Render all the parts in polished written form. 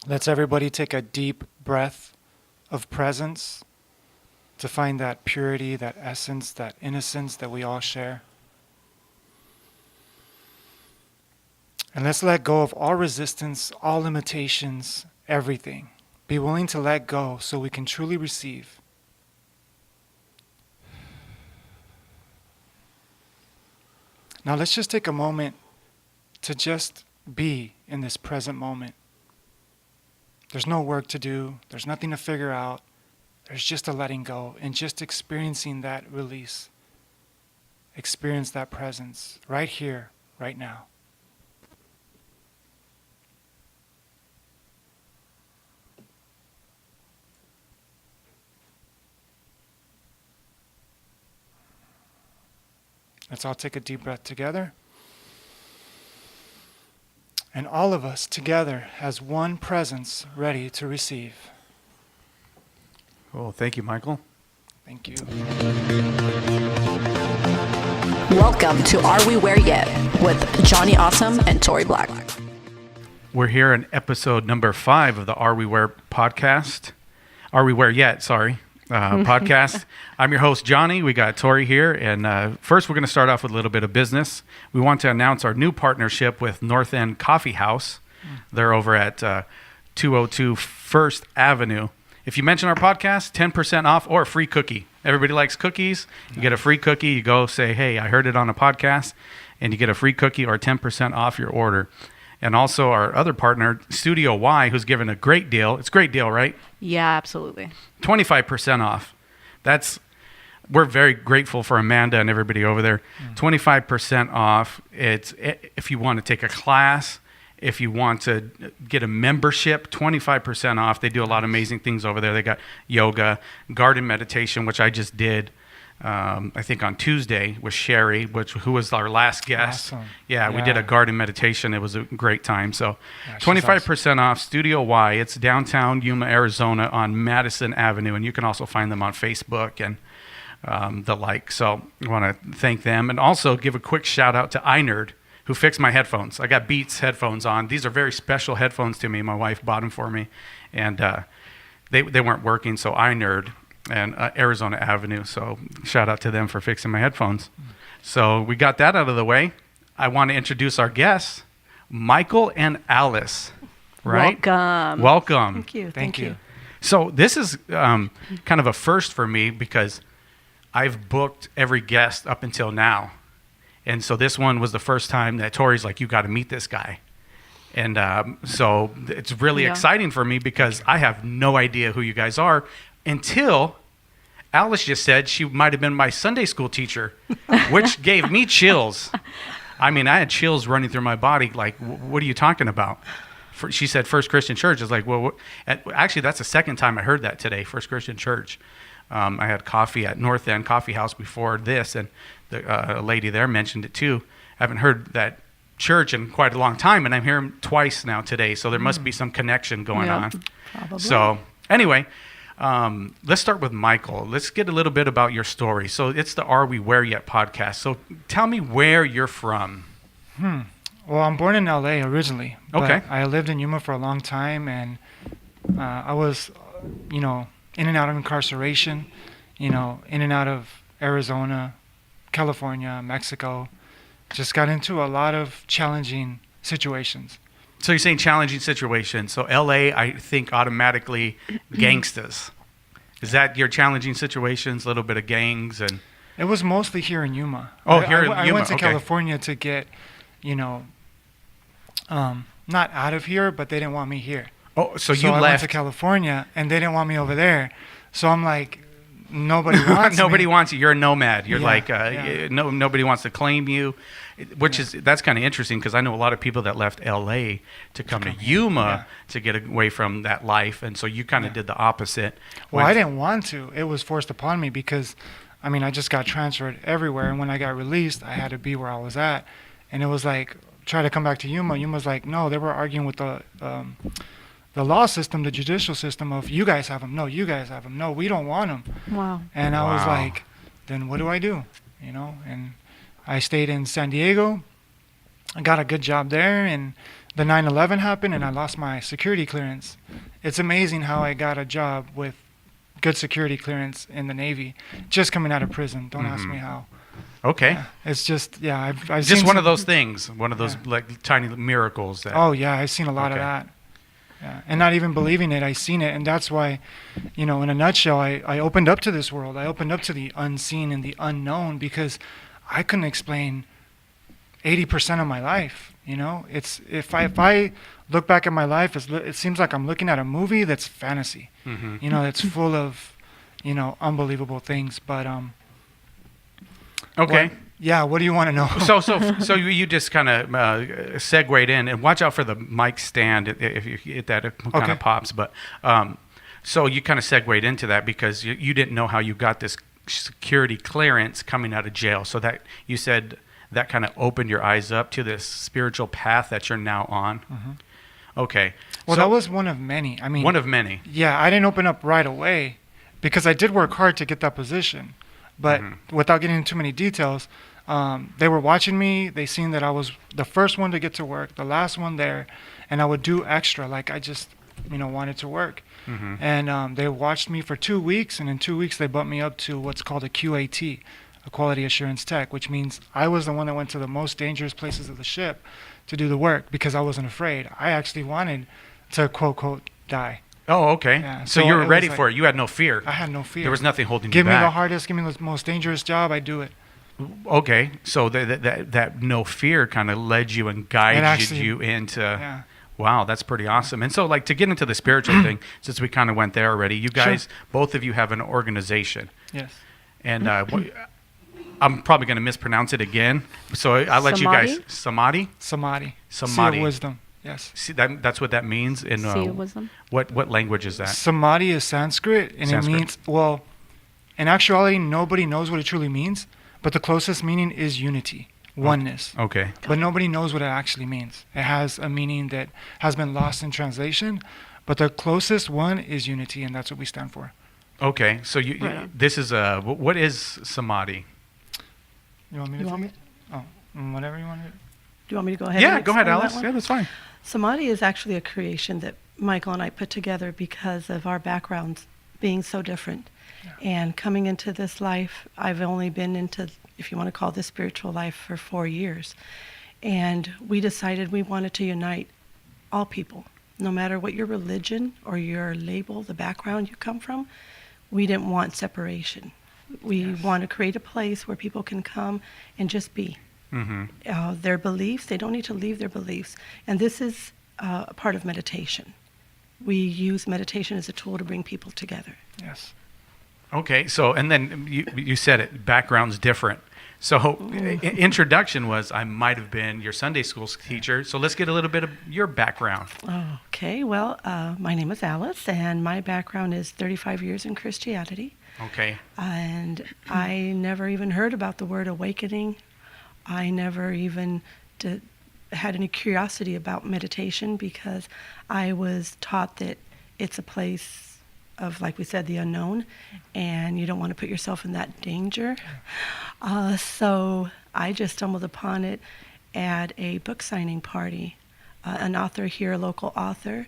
Let's everybody take a deep breath of presence to find that purity, that essence, that innocence that we all share. And let's let go of all resistance, all limitations, everything. Be willing to let go so we can truly receive. Now let's just take a moment to just be in this present moment. There's no work to do. There's nothing to figure out. There's just a letting go and just experiencing that release. Experience that presence right here, right now. Let's all take a deep breath together. And all of us together as one presence ready to receive. Cool. Thank you, Michael. Thank you. Welcome to Are We Where Yet with Johnny Awesome and Tori Black. We're here in episode number 5 of the Are We Where podcast. Are We Where Yet, sorry. Podcast. I'm your host, Johnny. We got Tori here. And first, we're going to start off with a little bit of business. We want to announce our new partnership with North End Coffee House. They're over at 202 First Avenue. If you mention our podcast, 10% off or a free cookie. Everybody likes cookies. You get a free cookie. You go say, hey, I heard it on a podcast. And you get a free cookie or 10% off your order. And also our other partner, Studio Y, who's given a great deal. It's a great deal, right? Yeah, absolutely. 25% off. We're very grateful for Amanda and everybody over there. 25% off. It's if you want to take a class, if you want to get a membership, 25% off. They do a lot of amazing things over there. They got yoga, garden meditation, which I just did. I think on Tuesday with Sherry, who was our last guest. Awesome. Yeah, we did a garden meditation. It was a great time. So 25% awesome. off Studio Y. It's downtown Yuma, Arizona on Madison Avenue. And you can also find them on Facebook and the like. So I want to thank them. And also give a quick shout out to iNerd, who fixed my headphones. I got Beats headphones on. These are very special headphones to me. My wife bought them for me. And they weren't working, so iNerd and Arizona Avenue. So shout out to them for fixing my headphones. So we got that out of the way. I want to introduce our guests, Michael and Alice. Right? Welcome. Thank you. Thank you. So this is kind of a first for me because I've booked every guest up until now. And so this one was the first time that Tori's like, you got to meet this guy. And so it's really exciting for me because I have no idea who you guys are until Alice just said she might have been my Sunday school teacher, which gave me chills. I mean, I had chills running through my body. Like, what are you talking about? She said First Christian Church. I was like, well, actually, that's the second time I heard that today, First Christian Church. I had coffee at North End Coffee House before this, and a lady there mentioned it too. I haven't heard that church in quite a long time, and I'm hearing twice now today, so there must be some connection going on. Probably. So anyway, let's start with Michael. Let's get a little bit about your story. So it's the Are We Where Yet podcast. So tell me where you're from. Well, I'm born in LA originally. But Okay. I lived in Yuma for a long time, and I was, in and out of incarceration, in and out of Arizona, California, Mexico. Just got into a lot of challenging situations. So you're saying challenging situations. So LA, I think automatically gangstas. Is that your challenging situations, a little bit of gangs and... It was mostly here in Yuma. Oh, here in I Yuma, went to okay. California to get, not out of here, but they didn't want me here. Oh, so you I went left. to California, and they didn't want me over there. So I'm like, nobody wants Nobody me. wants you. You're a nomad. You're Yeah. nobody wants to claim you, that's kind of interesting because I know a lot of people that left LA to come to Yuma to get away from that life. And so you kind of did the opposite. Well, I didn't want to. It was forced upon me because, I just got transferred everywhere. And when I got released, I had to be where I was at. And it was like, try to come back to Yuma. Yuma's like, no, they were arguing with the law system, the judicial system of you guys have them. No, you guys have them. No, we don't want them. Wow. And I was Wow. like, then what do I do? And I stayed in San Diego. I got a good job there, and the 9/11 happened and I lost my security clearance. It's amazing how I got a job with good security clearance in the Navy, just coming out of prison. Don't ask me how. Okay. Yeah, it's just, yeah, I've Just seen one of some- those things, one of those like tiny miracles that. Oh yeah, I've seen a lot of Okay. that. Yeah. And not even believing it, I seen it, and that's why, in a nutshell, I opened up to this world. I opened up to the unseen and the unknown because I couldn't explain 80% of my life. It's if I look back at my life, it seems like I'm looking at a movie that's fantasy. That's full of, unbelievable things. But Okay. what do you want to know? So you just kind of segued in, and watch out for the mic stand if you hit that, it kind Okay. of pops. But so you kind of segued into that because you didn't know how you got this security clearance coming out of jail. So that you said that kind of opened your eyes up to this spiritual path that you're now on. Okay. Well, So- that was one of many. I mean, one of many. yeah, I didn't open up right away because I did work hard to get that position. But without getting into too many details, they were watching me. They seen that I was the first one to get to work, the last one there, and I would do extra. Like I just, wanted to work. And they watched me for 2 weeks, and in 2 weeks they bumped me up to what's called a QAT, a Quality Assurance Tech, which means I was the one that went to the most dangerous places of the ship to do the work because I wasn't afraid. I actually wanted to, quote, die. Oh, okay. Yeah, so so you were it ready was for like- it. You had no fear. I had no fear. There was nothing holding Give you me back. the hardest, give me the most dangerous job, I do it. Okay, so that no fear kind of led you and guided actually- you into. Yeah. Wow, that's pretty awesome. And so, like, to get into the spiritual thing, since we kind of went there already, you guys, both of you have an organization, Yes. and I'm probably going to mispronounce it again. So I'll let you guys. Samadhi. Samadhi. Samadhi. Sea of wisdom. Yes. See, that's what that means in Sea of wisdom. What language is that? Samadhi is Sanskrit, and Sanskrit. it means, well, in actuality, nobody knows what it truly means, but the closest meaning is unity, oneness. Okay. But nobody knows what it actually means. It has a meaning that has been lost in translation, but the closest one is unity, and that's what we stand for. Okay. So Right on. this is what is Samadhi? You want me to You want take it? Oh, whatever you want to do. Do you want me to go ahead? Yeah, and go ahead, explain that Alice. one? Yeah, that's fine. Samadhi is actually a creation that Michael and I put together because of our backgrounds being so different. And coming into this life, I've only been into, if you want to call this spiritual life, for 4 years. And we decided we wanted to unite all people, no matter what your religion or your label, the background you come from. We didn't want separation. We want to create a place where people can come and just be. Their beliefs, they don't need to leave their beliefs. And this is a part of meditation. We use meditation as a tool to bring people together. Yes. Okay, so and then you said it, background's different. So introduction was I might have been your Sunday school teacher. So let's get a little bit of your background. Okay, well, my name is Alice, and my background is 35 years in Christianity. Okay. And I never even heard about the word awakening. I never even had any curiosity about meditation because I was taught that it's a place of, like we said, the unknown, and you don't want to put yourself in that danger. So I just stumbled upon it at a book signing party. An author here, a local author,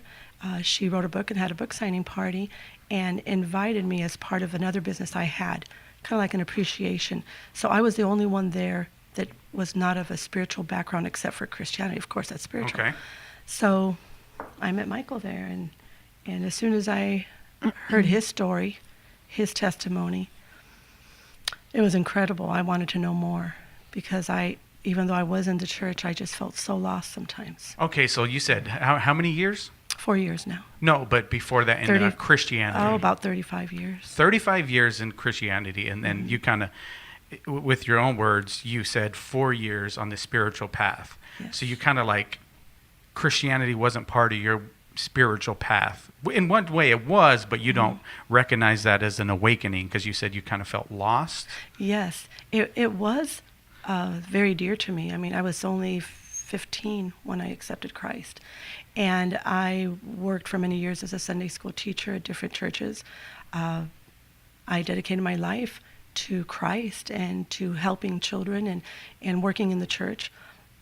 she wrote a book and had a book signing party and invited me as part of another business I had, kind of like an appreciation. So I was the only one there that was not of a spiritual background except for Christianity. Of course, that's spiritual. Okay. So I met Michael there, and as soon as I heard his story, his testimony, it was incredible. I wanted to know more because even though I was in the church, I just felt so lost sometimes. Okay, so you said how many years? 4 years now. No, but before that in 30 Christianity. Oh, about 35 years. 35 years in Christianity, and then you kind of, with your own words, you said 4 years on the spiritual path. Yes. So you kind of like Christianity wasn't part of your spiritual path. In one way it was, but you don't recognize that as an awakening because you said you kind of felt lost. Yes, it was very dear to me. I mean, I was only 15 when I accepted Christ. And I worked for many years as a Sunday school teacher at different churches. I dedicated my life to Christ and to helping children and working in the church.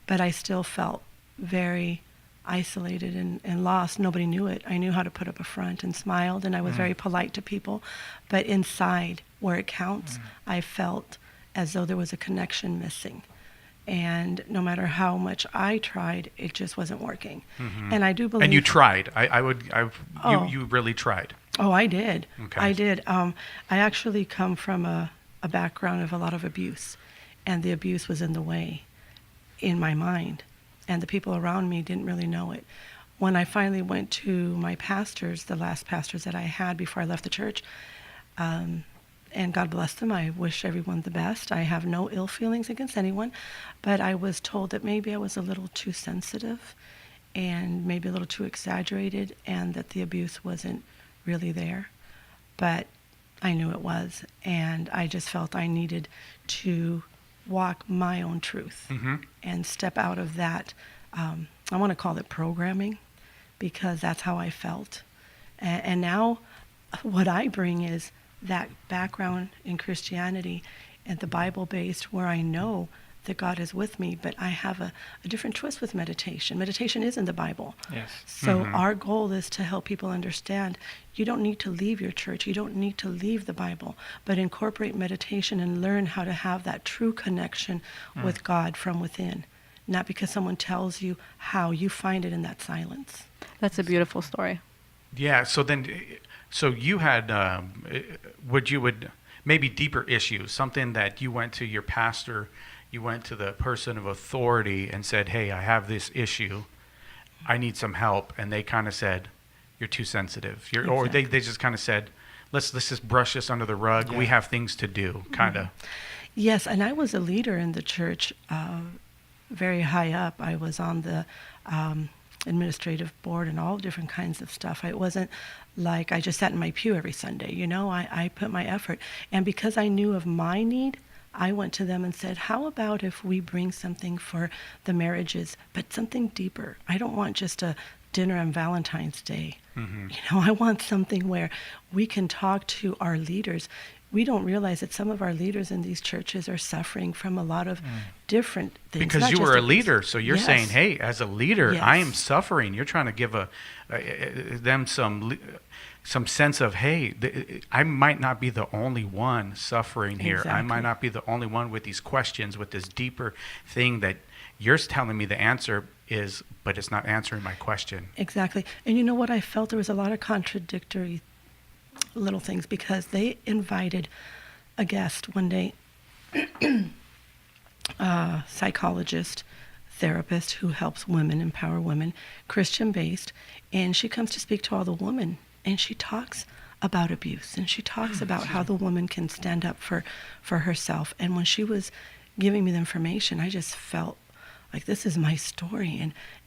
But I still felt very isolated and lost. Nobody knew it. I knew how to put up a front and smiled, and I was very polite to people. But inside, where it counts, I felt as though there was a connection missing. And no matter how much I tried, it just wasn't working. And I do believe... And you tried. Oh. You really tried. Oh, I did. Okay. I did. I actually come from a background of a lot of abuse, and the abuse was in the way in my mind, and the people around me didn't really know it. When I finally went to my pastors, the last pastors that I had before I left the church, and God bless them, I wish everyone the best. I have no ill feelings against anyone, but I was told that maybe I was a little too sensitive and maybe a little too exaggerated, and that the abuse wasn't really there. But I knew it was, and I just felt I needed to walk my own truth and step out of that. I want to call it programming, because that's how I felt. And now what I bring is that background in Christianity and the Bible-based, where I know that God is with me, but I have a different twist with meditation. Meditation is in the Bible. Yes. So our goal is to help people understand you don't need to leave your church, you don't need to leave the Bible, but incorporate meditation and learn how to have that true connection with God from within. Not because someone tells you how, you find it in that silence. That's a beautiful story. Yeah. So you had maybe deeper issues, something that you went to your pastor, you went to the person of authority and said, hey, I have this issue, I need some help. And they kind of said, you're too sensitive. Or they just kind of said, let's just brush this under the rug. Yeah. We have things to do, kind of. Yes, and I was a leader in the church, very high up. I was on the administrative board and all different kinds of stuff. It wasn't like I just sat in my pew every Sunday. I put my effort. And because I knew of my need, I went to them and said, how about if we bring something for the marriages, but something deeper? I don't want just a dinner on Valentine's Day. I want something where we can talk to our leaders. We don't realize that some of our leaders in these churches are suffering from a lot of different things. Because you were a leader, so you're saying, hey, as a leader, I am suffering. You're trying to give them some sense of, hey, I might not be the only one suffering here. Exactly. I might not be the only one with these questions, with this deeper thing that you're telling me the answer is, but it's not answering my question. Exactly. And you know what? I felt there was a lot of contradictory little things, because they invited a guest one day, a psychologist, therapist who helps women, empower women, Christian-based, and she comes to speak to all the women, and she talks about abuse, and she talks about how the woman can stand up for herself. And when she was giving me the information, I just felt like, this is my story,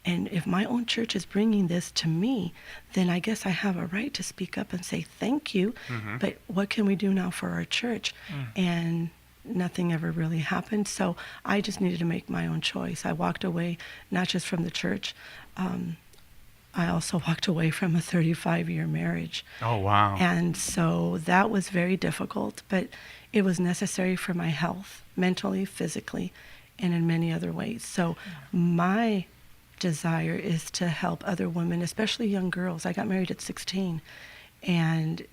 and if my own church is bringing this to me, then I guess I have a right to speak up and say thank you, but what can we do now for our church? And nothing ever really happened, so I just needed to make my own choice. I walked away, not just from the church, I also walked away from a 35-year marriage. Oh, wow. And so that was very difficult, but it was necessary for my health, mentally, physically, and in many other ways. So my desire is to help other women, especially young girls. I got married at 16, and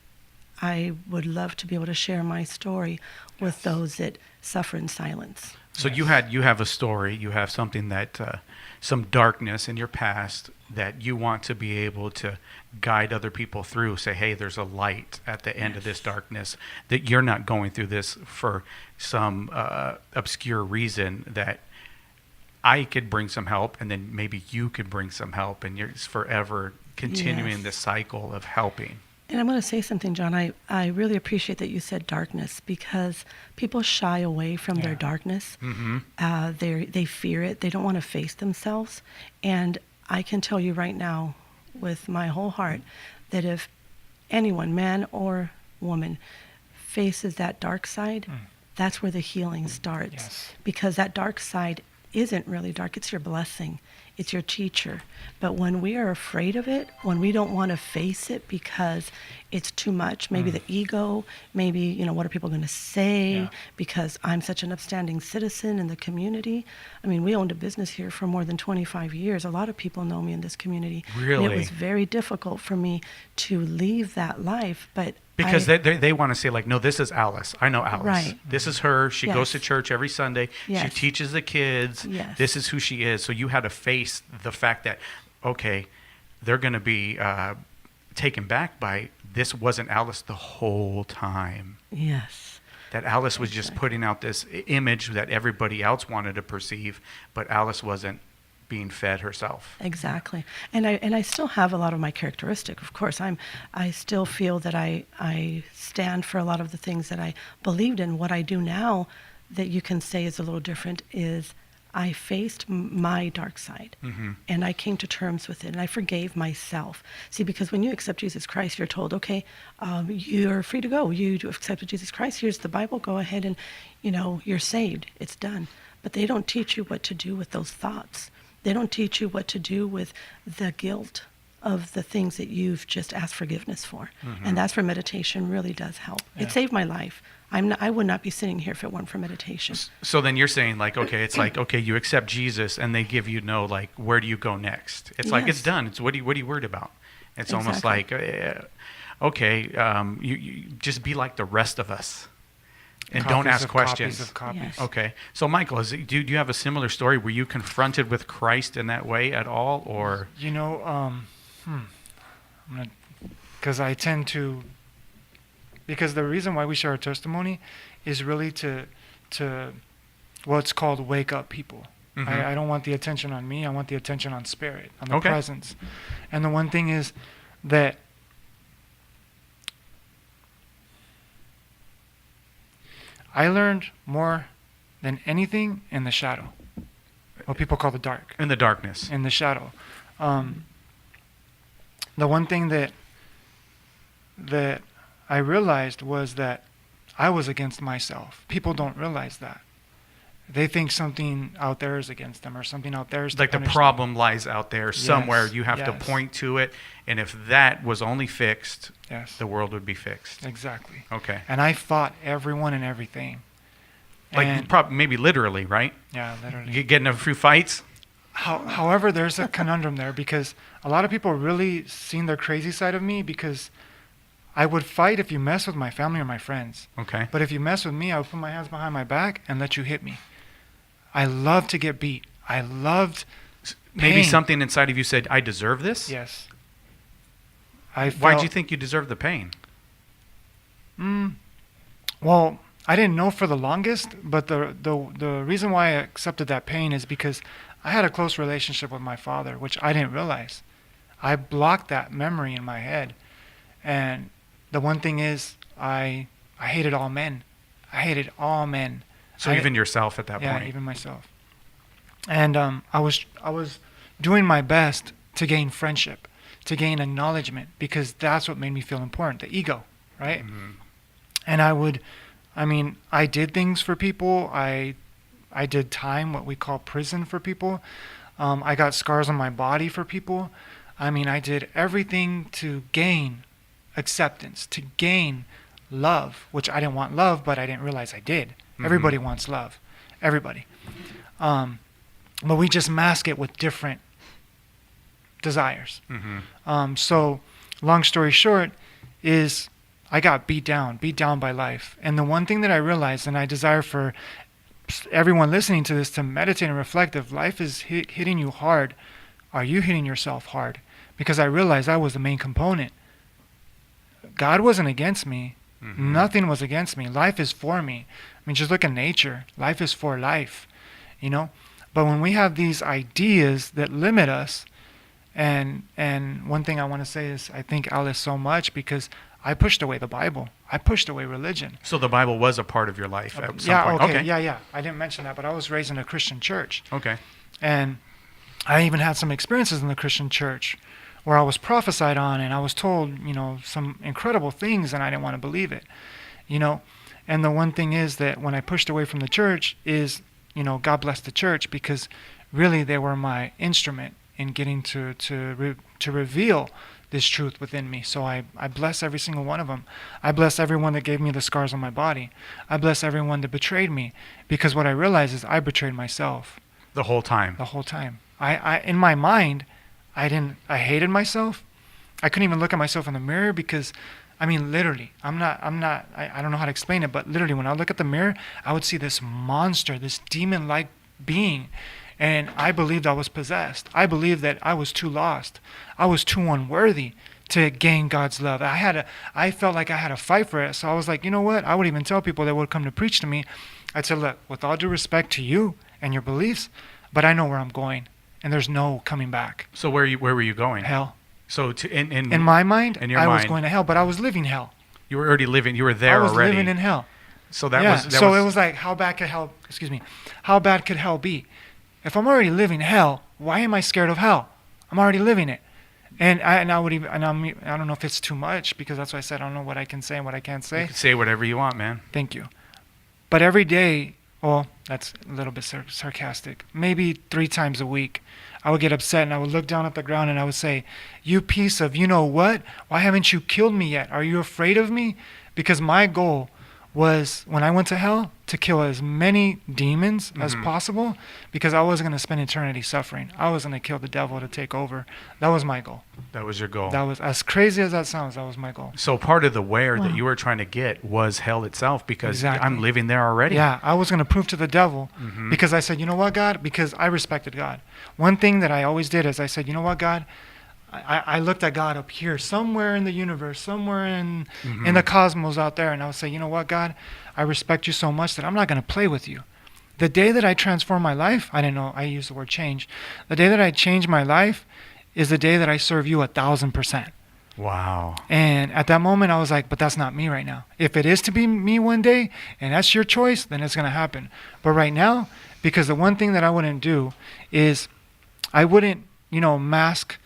I would love to be able to share my story with those that suffer in silence. So you have a story, you have something that, some darkness in your past that you want to be able to guide other people through. Say, hey, there's a light at the end of this darkness, that you're not going through this for some obscure reason, that I could bring some help, and then maybe you could bring some help, and you're forever continuing this cycle of helping. And I'm going to say something, John. I really appreciate that you said darkness, because people shy away from their darkness. They fear it. They don't want to face themselves. And I can tell you right now, with my whole heart, that if anyone, man or woman, faces that dark side, that's where the healing starts. Yes. Because that dark side isn't really dark. It's your blessing. It's your teacher. But when we are afraid of it, when we don't want to face it because it's too much. Maybe the ego, maybe, what are people going to say Yeah. because I'm such an upstanding citizen in the community. I mean, we owned a business here for more than 25 years. A lot of people know me in this community. And Really? it was very difficult for me to leave that life, but Because they want to say, like, no, this is Alice. I know Alice. Right. This is her. She Yes. goes to church every Sunday. She Yes. teaches the kids. Yes. This is who she is. So you had to face the fact that, okay, they're going to be taken back by this wasn't Alice the whole time. Yes. That Alice was just putting out this image that everybody else wanted to perceive, but Alice wasn't being fed herself. Exactly. And I still have a lot of my characteristic. Of course, I still feel that I stand for a lot of the things that I believed in. What I do now that you can say is a little different is I faced my dark side, and I came to terms with it, and I forgave myself. See, because when you accept Jesus Christ, you're told, okay, you're free to go. You accepted Jesus Christ. Here's the Bible. Go ahead and, you're saved. It's done. But they don't teach you what to do with those thoughts. They don't teach you what to do with the guilt of the things that you've just asked forgiveness for. And that's where meditation really does help. Yeah. It saved my life. I would not be sitting here if it weren't for meditation. So then you're saying, like, okay, it's like, okay, you accept Jesus, and they give you like, where do you go next? It's like, it's Yes. done. It's what are you worried about? It's almost like, Exactly. okay, you just be like the rest of us, and don't Copies ask of questions. Copies of copies. Yes. Okay, so Michael, do you have a similar story? Were you confronted with Christ in that way at all, or? Because I tend to, because the reason why we share our testimony is really to what's called wake up people. Mhm. I don't want the attention on me. I want the attention on spirit, on the Okay. presence. And the one thing is that I learned more than anything in the shadow, what people call the dark. In the darkness. In the shadow. The one thing that I realized was that I was against myself. People don't realize that. They think something out there is against them, or something out there is Like to the punish problem lies out there somewhere. Yes, You have to yes. point to it, and if that was only fixed, them. Yes, the world would be fixed. exactly. Okay. And I fought everyone and everything. Like And- maybe literally, right? yeah, literally. You get in a few fights. However, there's a conundrum there, because a lot of people really seen their crazy side of me, because I would fight if you mess with my family or my friends. Okay. But if you mess with me, I would put my hands behind my back and let you hit me. I love to get beat. I loved Maybe pain. something inside of you said, "I deserve this." Yes. Why'd felt- you think you deserved the pain? Well, I didn't know for the longest, but the reason why I accepted that pain is because I had a close relationship with my father, which I didn't realize. I blocked that memory in my head. And the one thing is, I hated all men. I hated all men. So I- even yourself at that yeah, point. even myself. And I was doing my best to gain friendship, to gain acknowledgement, because that's what made me feel important, the ego, right? And I did things for people. I did time, what we call prison, for people. I got scars on my body for people. I did everything to gain acceptance, to gain love, which I didn't want love, but I didn't realize I did. Everybody wants love. Everybody. But we just mask it with different desires. So, long story short, is I got beat down by life. And the one thing that I realized, and I desire for everyone listening to this to meditate and reflect, if life is hitting you hard, are you hitting yourself hard? Because I realized I was the main component. God wasn't against me. Nothing was against me. Life is for me. Just look at nature. Life is for life, But when we have these ideas that limit us, and one thing I want to say is I thank Alice so much, because I pushed away the Bible. I pushed away religion. So the Bible was a part of your life at some Yeah, point. okay, yeah. I didn't mention that, but I was raised in a Christian church. Okay. And I even had some experiences in the Christian church where I was prophesied on, and I was told, some incredible things, and I didn't want to believe it, And the one thing is that when I pushed away from the church is, God bless the church, because really they were my instrument in getting to reveal this truth within me. So I bless every single one of them. I bless everyone that gave me the scars on my body. I bless everyone that betrayed me, because what I realize is I betrayed myself The whole time. the whole time. I in my mind, I hated myself. I couldn't even look at myself in the mirror because, I mean, literally, I don't know how to explain it, but literally when I look at the mirror, I would see this monster, this demon-like being. And I believed I was possessed. I believed that I was too lost. I was too unworthy to gain God's love. I felt like I had to fight for it. So I was like, you know what? I would even tell people that would come to preach to me. I'd say, look, with all due respect to you and your beliefs, but I know where I'm going, and there's no coming back. So where were you going? Hell. So In my mind, in your I was mind. going to hell, but I was living hell. You were already living. You were there I was already. living in hell. So that Yeah. was. So it was like, how bad could hell? Excuse me. How bad could hell be? If I'm already living hell, why am I scared of hell? I'm already living it. I don't know if it's too much, because that's why I said I don't know what I can say and what I can't say. You can say whatever you want, man. Thank you. But every day, well, that's a little bit sarcastic. Maybe 3 times a week, I would get upset and I would look down at the ground and I would say, you piece of you know what? Why haven't you killed me yet? Are you afraid of me? Because my goal was, when I went to hell, to kill as many demons as possible, because I wasn't going to spend eternity suffering. I was going to kill the devil to take over. That was my goal. That was your goal. That was, as crazy as that sounds, that was my goal. So part of the where that you were trying to get was hell itself, because Exactly. I'm living there already. Yeah, I was going to prove to the devil, because I said, you know what, God? Because I respected God. One thing that I always did is I said, you know what, God? I looked at God up here, somewhere in the universe, somewhere in the cosmos out there, and I would say, you know what, God? I respect you so much that I'm not going to play with you. The day that I transform my life, I didn't know, I used the word change. The day that I change my life is the day that I serve you 1,000%. Wow. And at that moment, I was like, but that's not me right now. If it is to be me one day, and that's your choice, then it's going to happen. But right now, because the one thing that I wouldn't do is I wouldn't, mask,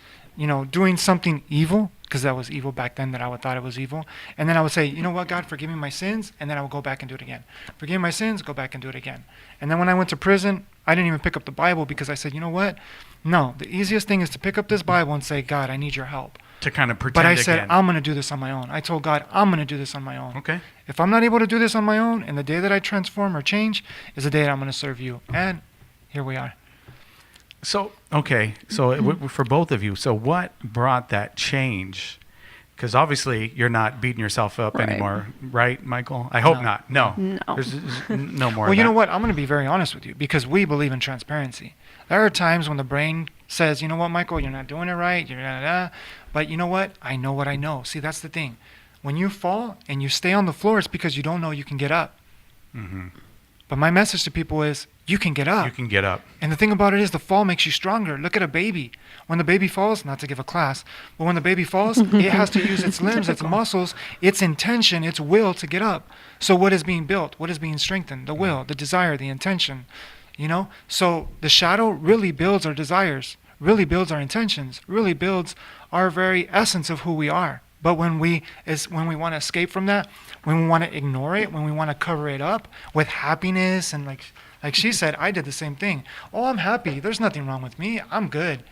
doing something evil, because that was evil back then, that I would thought it was evil. And then I would say, you know what, God, forgive me my sins. And then I would go back and do it again. Forgive me my sins, go back and do it again. And then when I went to prison, I didn't even pick up the Bible, because I said, you know what? No, the easiest thing is to pick up this Bible and say, God, I need your help. To kind of pretend But I said, again. I'm going to do this on my own. I told God, I'm going to do this on my own. Okay. If I'm not able to do this on my own, and the day that I transform or change is the day that I'm going to serve you. And here we are. So, okay. So for both of you, so what brought that change? Because obviously you're not beating yourself up Right. anymore, right, Michael? I hope No. not. No. No. There's no more Well, of you that. know what? I'm going to be very honest with you, because we believe in transparency. There are times when the brain says, you know what, Michael, you're not doing it right. You're But you know what? I know what I know. See, that's the thing. When you fall and you stay on the floor, it's because you don't know you can get up. Mm-hmm. But my message to people is, you can get up. You can get up. And the thing about it is, the fall makes you stronger. Look at a baby. When the baby falls, not to give a class, but when the baby falls, it has to use its limbs, its muscles, its intention, its will to get up. So what is being built? What is being strengthened? The will, the desire, the intention. So the shadow really builds our desires, really builds our intentions, really builds our very essence of who we are. But when we want to escape from that, when we want to ignore it, when we want to cover it up with happiness, and like she said, I did the same thing. Oh, I'm happy. There's nothing wrong with me. I'm good.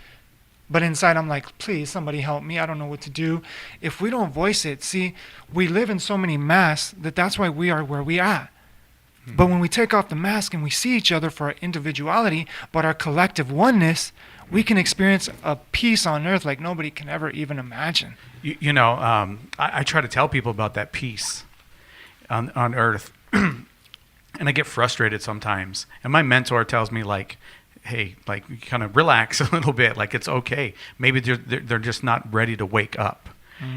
But inside, I'm like, please, somebody help me. I don't know what to do. If we don't voice it, see, we live in so many masks that's why we are where we are. But when we take off the mask and we see each other for our individuality, but our collective oneness, we can experience a peace on earth like nobody can ever even imagine. I try to tell people about that peace on earth. And I get frustrated sometimes. And my mentor tells me, like, hey, like, kind of relax a little bit. Like, it's okay. Maybe they're just not ready to wake up.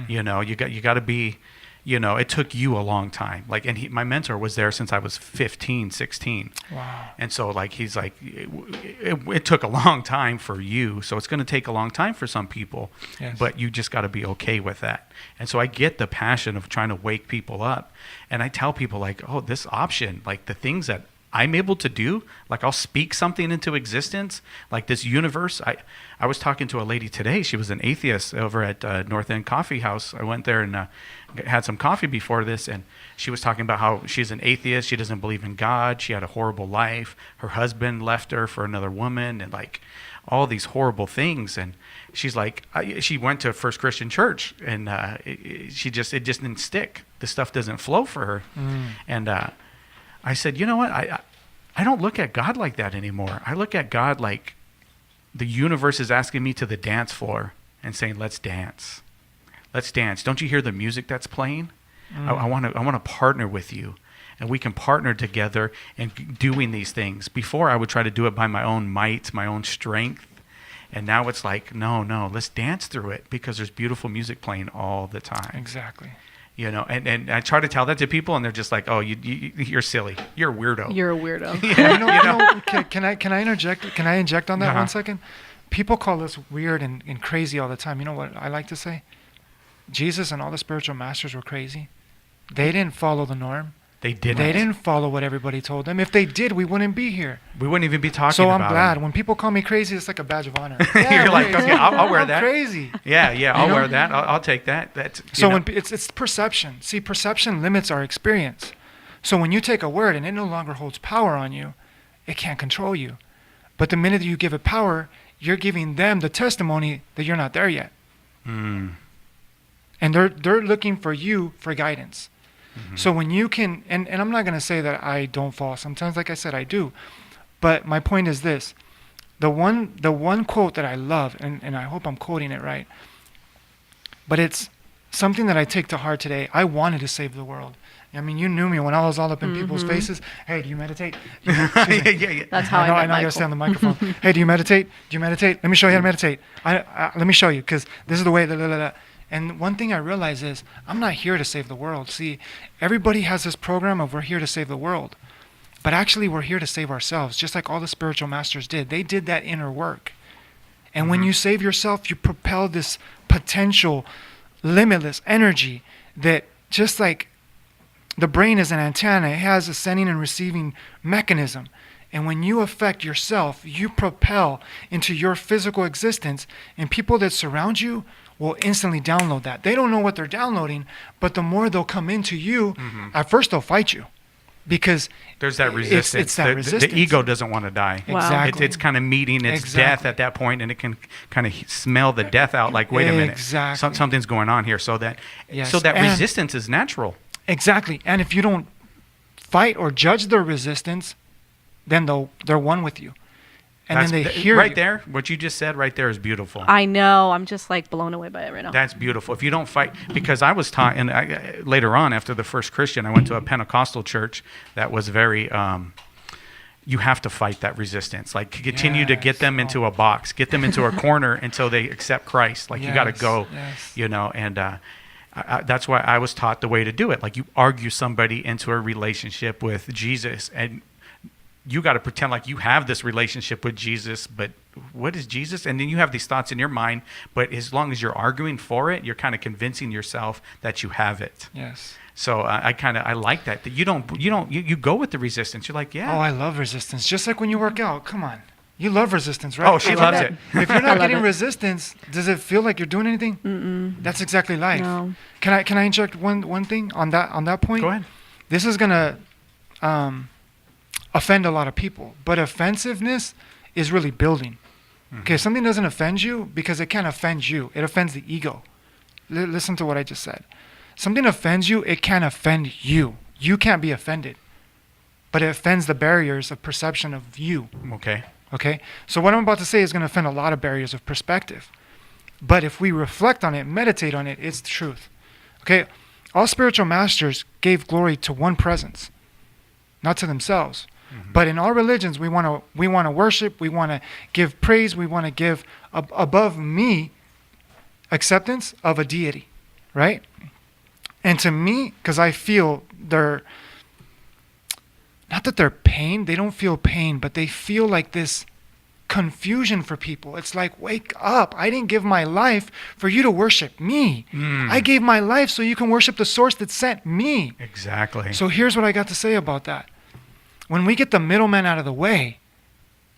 You got to be, it took you a long time. Like, and my mentor was there since I was 15, 16. Wow. And so, like, he's like, it took a long time for you. So it's going to take a long time for some people. Yes. But you just got to be okay with that. And so I get the passion of trying to wake people up. And I tell people, like, oh, this option, like the things that I'm able to do, like I'll speak something into existence, like this universe. I was talking to a lady today. She was an atheist over at North End Coffee House. I went there and had some coffee before this, and she was talking about how she's an atheist. She doesn't believe in God. She had a horrible life. Her husband left her for another woman, and like all these horrible things. And she's like, she went to First Christian Church, and it just didn't stick. The stuff doesn't flow for her. And I said, you know what? I don't look at God like that anymore. I look at God like the universe is asking me to the dance floor and saying, let's dance. Let's dance. Don't you hear the music that's playing? I want to partner with you. And we can partner together in doing these things. Before, I would try to do it by my own might, my own strength. And now it's like, no, let's dance through it, because there's beautiful music playing all the time. Exactly. You know, and I try to tell that to people, and they're just like, "Oh, you're silly. You're a weirdo." You're a weirdo. Can I interject? Can I inject on that Uh-huh. 1 second? People call us weird and crazy all the time. You know what I like to say? Jesus and all the spiritual masters were crazy. They didn't follow the norm. They didn't. They didn't follow what everybody told them. If they did, we wouldn't be here. We wouldn't even be talking So about I'm glad. it. When people call me crazy, it's like a badge of honor. You're like, okay, I'll wear I'm that. crazy. Yeah, I'll know? wear that. I'll take that. That's So when it's perception. See, perception limits our experience. So when you take a word and it no longer holds power on you, it can't control you. But the minute you give it power, you're giving them the testimony that you're not there yet. And they're looking for you for guidance. So when you can, and I'm not going to say that I don't fall. Sometimes, like I said, I do. But my point is this. The one quote that I love, and I hope I'm quoting it right, but it's something that I take to heart today. I wanted to save the world. I mean, you knew me when I was all up in people's faces. Hey, do you meditate? yeah. That's how I know met I gotta stay on the microphone. Hey, do you meditate? Do you meditate? Let me show you how to meditate. Let me show you, because this is the way. And one thing I realize is I'm not here to save the world. See, everybody has this program of we're here to save the world. But actually, we're here to save ourselves, just like all the spiritual masters did. They did that inner work. And when you save yourself, you propel this potential, limitless energy that, just like the brain is an antenna, it has a sending and receiving mechanism. And when you affect yourself, you propel into your physical existence, and people that surround you will instantly download that. They don't know what they're downloading, but the more they'll come into you, at first they'll fight you, because There's that resistance. It's that resistance. The ego doesn't want to die. Wow. Exactly. It's kind of meeting its Exactly. death at that point, and it can kind of smell the death out. Like, wait a minute, Exactly. something's going on here. So that Yes. so that And- resistance is natural. Exactly. And if you don't fight or judge their resistance, then they're one with you. And then they hear right you. there. What you just said right there is beautiful. I know. I'm just like blown away by it right now. That's beautiful. If you don't fight, because I was taught, and later on after the First Christian, I went to a Pentecostal church that was very. You have to fight that resistance. Like, continue to get them into a box, get them into a corner until they accept Christ. Like, you got to Yes, go, yes. you know. And that's why I was taught the way to do it. Like, you argue somebody into a relationship with Jesus, and you got to pretend like you have this relationship with Jesus, but what is Jesus? And then you have these thoughts in your mind, but as long as you're arguing for it, you're kind of convincing yourself that you have it. Yes. So I like that you go with the resistance. You're like, yeah. Oh, I love resistance. Just like when you work out. Come on. You love resistance, right? Oh, she loves it. If you're I not love getting it. resistance, does it feel like you're doing anything? That's exactly life. No. Can I inject one thing on that point? Go ahead. This is gonna offend a lot of people, but offensiveness is really building. Okay, if something doesn't offend you because it can't offend you. It offends the ego. Listen to what I just said. Something offends you, it can't offend you. You can't be offended, but it offends the barriers of perception of you. Okay. Okay, so what I'm about to say is going to offend a lot of barriers of perspective. But if we reflect on it, meditate on it, it's the truth. Okay, all spiritual masters gave glory to one presence, not to themselves. But in all religions, we want to worship, we want to give praise, we want to give above me acceptance of a deity, right? And to me, because I feel not that they're pain, they don't feel pain, but they feel like this confusion for people. It's like, wake up. I didn't give my life for you to worship me. I gave my life so you can worship the source that sent me. Exactly. So here's what I got to say about that. When we get the middleman out of the way,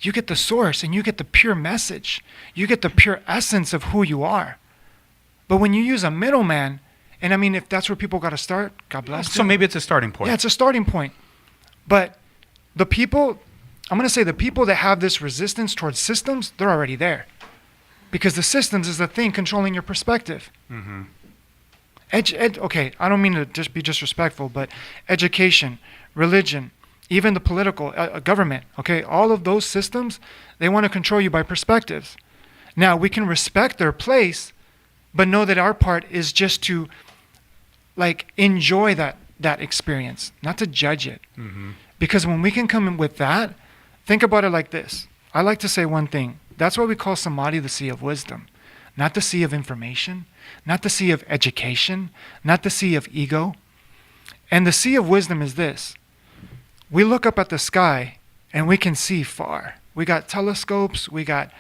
you get the source and you get the pure message. You get the pure essence of who you are. But when you use a middleman, and I mean, if that's where people got to start, God bless So them. maybe it's a starting point. Yeah, it's a starting point. But the people, I'm going to say the people that have this resistance towards systems, they're already there. Because the systems is the thing controlling your perspective. Mm-hmm. Okay, I don't mean to just be disrespectful, but education, religion, even the political government, okay, all of those systems, they want to control you by perspectives. Now, we can respect their place, but know that our part is just to like enjoy that experience, not to judge it. Mm-hmm. Because when we can come in with that, think about it like this. I like to say one thing. That's why we call Samadhi the sea of wisdom, not the sea of information, not the sea of education, not the sea of ego. And the sea of wisdom is this. We look up at the sky and we can see far. We got telescopes, we got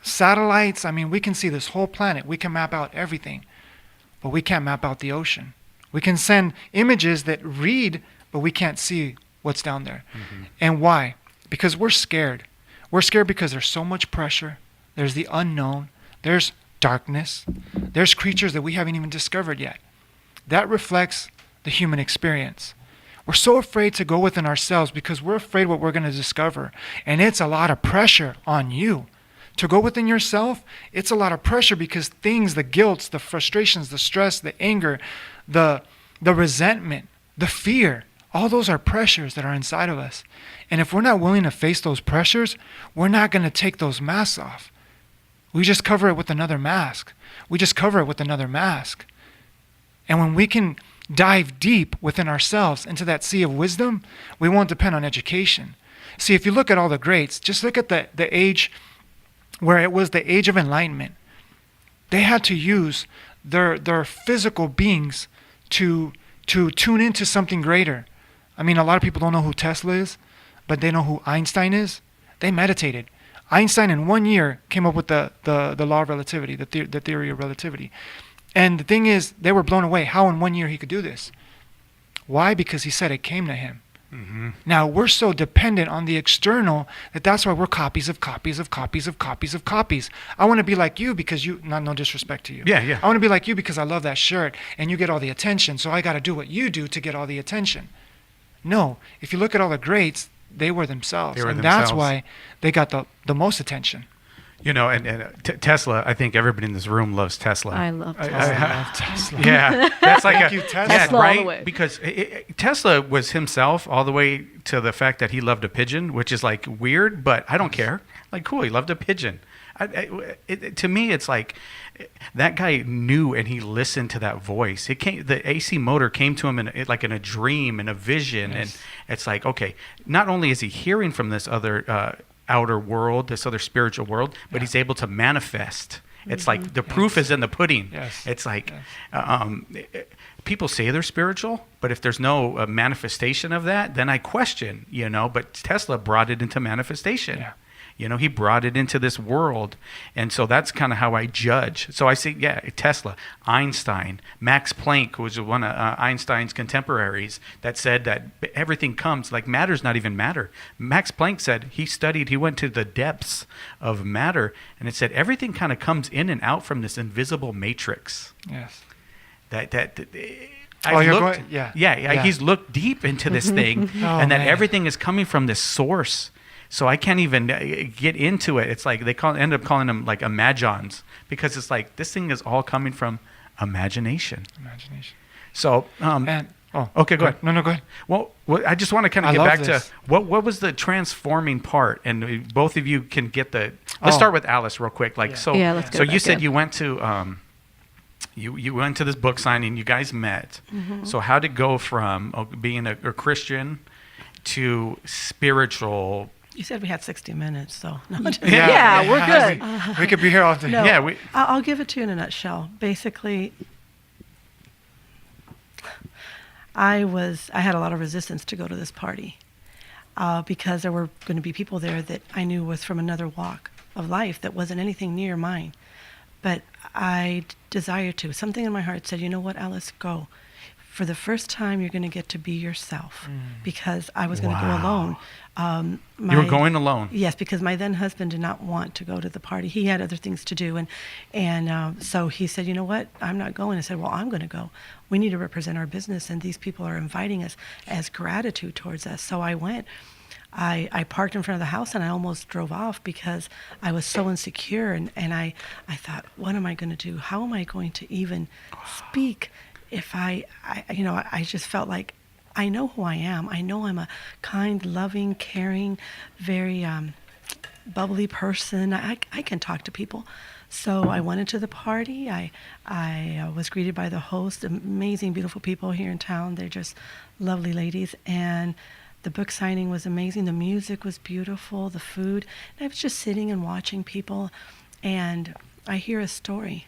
satellites. I mean, we can see this whole planet. We can map out everything, but we can't map out the ocean. We can send images that read, but we can't see what's down there. Mm-hmm. And why? Because we're scared. We're scared because there's so much pressure. There's the unknown. There's darkness. There's creatures that we haven't even discovered yet. That reflects the human experience. We're so afraid to go within ourselves because we're afraid what we're going to discover. And it's a lot of pressure on you. To go within yourself, it's a lot of pressure because things, the guilt, the frustrations, the stress, the anger, the resentment, the fear, all those are pressures that are inside of us. And if we're not willing to face those pressures, we're not going to take those masks off. We just cover it with another mask. We just cover it with another mask. And when we can dive deep within ourselves into that sea of wisdom, we won't depend on education. See, if you look at all the greats, just look at the age where it was the age of enlightenment. They had to use their physical beings to tune into something greater. I mean, a lot of people don't know who Tesla is, but they know who Einstein is. They meditated. Einstein in 1 year came up with the law of relativity, the theory of relativity. And the thing is, they were blown away how in 1 year he could do this. Why? Because he said it came to him. Mm-hmm. Now, we're so dependent on the external that's why we're copies of copies of copies of copies of copies. I want to be like you because you, no disrespect to you. Yeah. I want to be like you because I love that shirt and you get all the attention, so I got to do what you do to get all the attention. No, if you look at all the greats, they were themselves. That's why they got the most attention. You know, and Tesla, I think everybody in this room loves Tesla. I love Tesla. I love Tesla. Yeah, that's like Thank you, Tesla. yeah, Tesla all right? the way. Because Tesla was himself all the way to the fact that he loved a pigeon, which is like weird, but I don't care. Like, cool, he loved a pigeon. To me, it's like that guy knew and he listened to that voice. It came, the AC motor came to him in a dream and a vision, Yes. and it's like, okay, not only is he hearing from this other outer world, this other spiritual world, but he's able to manifest. It's like the proof is in the pudding. Yes. It's like people say they're spiritual, but if there's no manifestation of that, then I question, but Tesla brought it into manifestation. Yeah. He brought it into this world. And so that's kind of how I judge. So I say, yeah, Tesla, Einstein, Max Planck, who was one of Einstein's contemporaries, that said that everything comes, like matter's not even matter. Max Planck said he went to the depths of matter, and it said everything kind of comes in and out from this invisible matrix. Yes. He's looked deep into this thing, and that man. everything is coming from this source. So I can't even get into it. It's like end up calling them like imagons, because it's like this thing is all coming from imagination. So okay, go ahead. No, go ahead. Well, I just want to kind of I get love back this. to what was the transforming part, and both of you can get the. Let's start with Alice real quick. Like Yeah. Yeah, let's go So you back said in. you went to you went to this book signing. You guys met. Mm-hmm. So how did it go from being a Christian to spiritual? You said we had 60 minutes, so no. Yeah, we're good. We could be here all day. No, Yeah, I'll give it to you in a nutshell. Basically, I had a lot of resistance to go to this party because there were going to be people there that I knew was from another walk of life that wasn't anything near mine. But I desired to. Something in my heart said, you know what, Alice, go. for the first time, you're going to get to be yourself, because I was going to go alone. You were going alone? Yes, because my then husband did not want to go to the party. He had other things to do. And so he said, you know what, I'm not going. I said, well, I'm going to go. We need to represent our business, and these people are inviting us as gratitude towards us. So I went. I parked in front of the house, and I almost drove off because I was so insecure. And I thought, what am I going to do? How am I going to even speak if I just felt like I know who I am. I know I'm a kind, loving, caring, very bubbly person. I can talk to people. So I went into the party. I was greeted by the host, amazing, beautiful people here in town. They're just lovely ladies. And the book signing was amazing. The music was beautiful, the food. And I was just sitting and watching people, and I hear a story.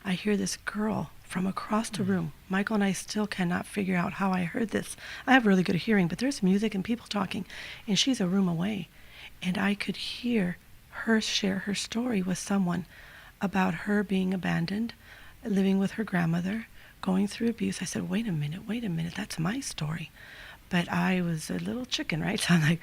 I hear this girl from across the room. Michael and I still cannot figure out how I heard this. I have really good hearing, but there's music and people talking, and she's a room away. And I could hear her share her story with someone about her being abandoned, living with her grandmother, going through abuse. I said, wait a minute, that's my story. But I was a little chicken, right? So I'm like,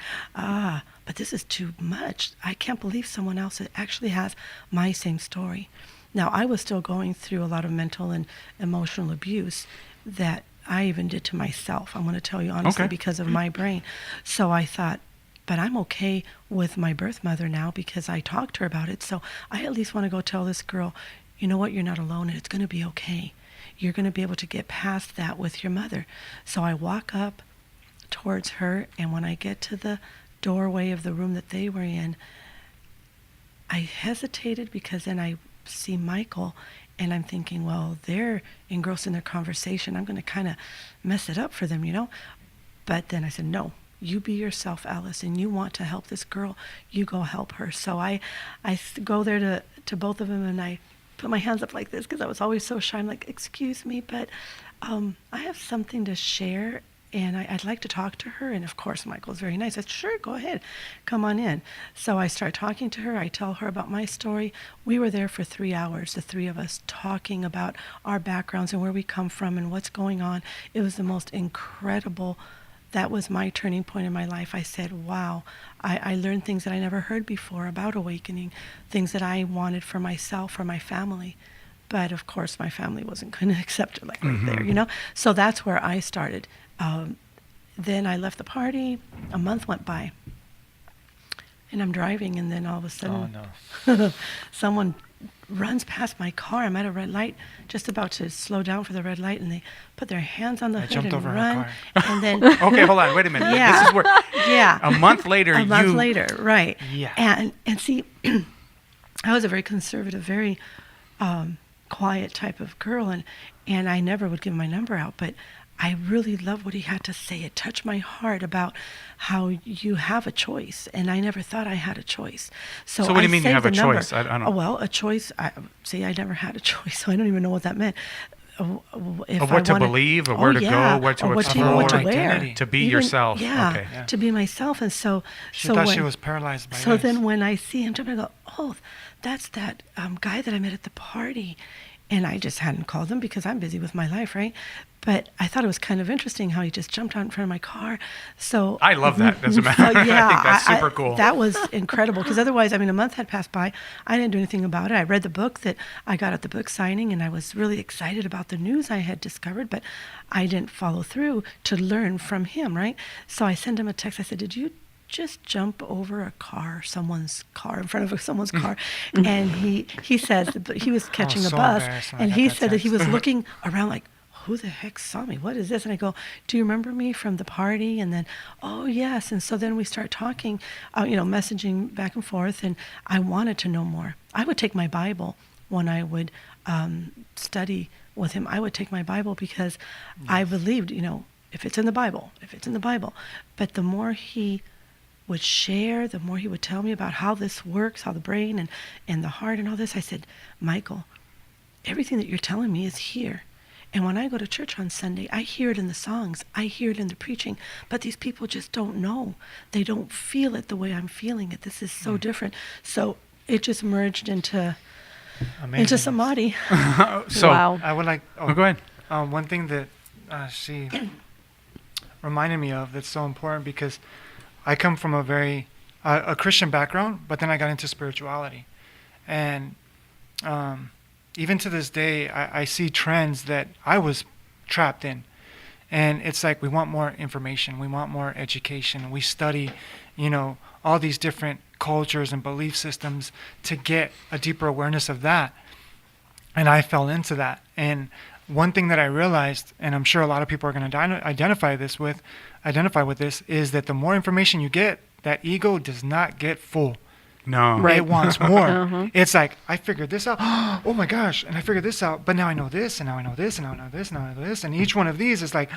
but this is too much. I can't believe someone else that actually has my same story. Now, I was still going through a lot of mental and emotional abuse that I even did to myself. I'm going to tell you honestly, because of my brain. So I thought, but I'm okay with my birth mother now because I talked to her about it. So I at least want to go tell this girl, you know what, you're not alone, and it's going to be okay. You're going to be able to get past that with your mother. So I walk up towards her, and when I get to the doorway of the room that they were in, I hesitated because then I see Michael, and I'm thinking, well, they're engrossed in their conversation. I'm going to kind of mess it up for them, you know? But then I said, no, you be yourself, Alice, and you want to help this girl, you go help her. So I go there to both of them, and I put my hands up like this because I was always so shy. I'm like, excuse me, but I have something to share, and I'd like to talk to her. And of course, Michael's very nice. I said, sure, go ahead. Come on in. So I start talking to her. I tell her about my story. We were there for 3 hours, the three of us, talking about our backgrounds and where we come from and what's going on. It was the most incredible. That was my turning point in my life. I said, wow, I learned things that I never heard before about awakening, things that I wanted for myself, for my family. But of course, my family wasn't going to accept it like right there, you know? So that's where I started. Then I left the party. A month went by, and I'm driving, and then all of a sudden, someone runs past my car. I'm at a red light, just about to slow down for the red light, and they put their hands on the hood jumped and over her run. car. And then, Okay, hold on, wait a minute. Yeah. This is where yeah, a month later, a month later, right? Yeah. And see, I was a very conservative, very quiet type of girl, and I never would give my number out, but I really loved what he had to say. It touched my heart about how you have a choice, and I never thought I had a choice. So what do you mean you saved have a the number. choice? I don't know. Oh, well, a choice. I never had a choice, so I don't even know what that meant. If Of what I to wanted- believe, or where to go, what to or what explore. to Identity. wear, To be Even- yourself. Yeah, Okay. Yeah. to be myself. And so, She so thought when, she was paralyzed by so this. then when I see him jumping, I go, oh, that's that guy that I met at the party. And I just hadn't called him because I'm busy with my life, right? But I thought it was kind of interesting how he just jumped out in front of my car. So I love that. Doesn't matter. So, yeah, I think that's super cool. That was incredible because otherwise, I mean, a month had passed by. I didn't do anything about it. I read the book that I got at the book signing, and I was really excited about the news I had discovered, but I didn't follow through to learn from him, right? So I sent him a text. I said, did you just jump over a car, someone's car, in front of someone's car? And he says that he was catching a so bus, embarrassed when I and got he that said that he text. was looking around like, who the heck saw me? What is this? And I go, do you remember me from the party? And then, oh, yes. And so then we start talking, messaging back and forth, and I wanted to know more. I would take my Bible when I would study with him. I would take my Bible because I believed, if it's in the Bible. But the more he would share, the more he would tell me about how this works, how the brain and the heart and all this, I said, Michael, everything that you're telling me is here. And when I go to church on Sunday, I hear it in the songs, I hear it in the preaching, but these people just don't know. They don't feel it the way I'm feeling it. This is so different. So it just merged into Amazing. Samadhi. So Wow. I would like. go ahead. One thing that she reminded me of that's so important, because I come from a very a Christian background, but then I got into spirituality, and even to this day, I see trends that I was trapped in. And it's like we want more information, we want more education, we study, all these different cultures and belief systems to get a deeper awareness of that. And I fell into that. And one thing that I realized, and I'm sure a lot of people are going to identify with this, is that the more information you get, that ego does not get full. No. Right. It wants more. Uh-huh. It's like, I figured this out. Oh my gosh. And I figured this out. But now I know this, and now I know this, and now I know this, and now I know this. And each one of these is like,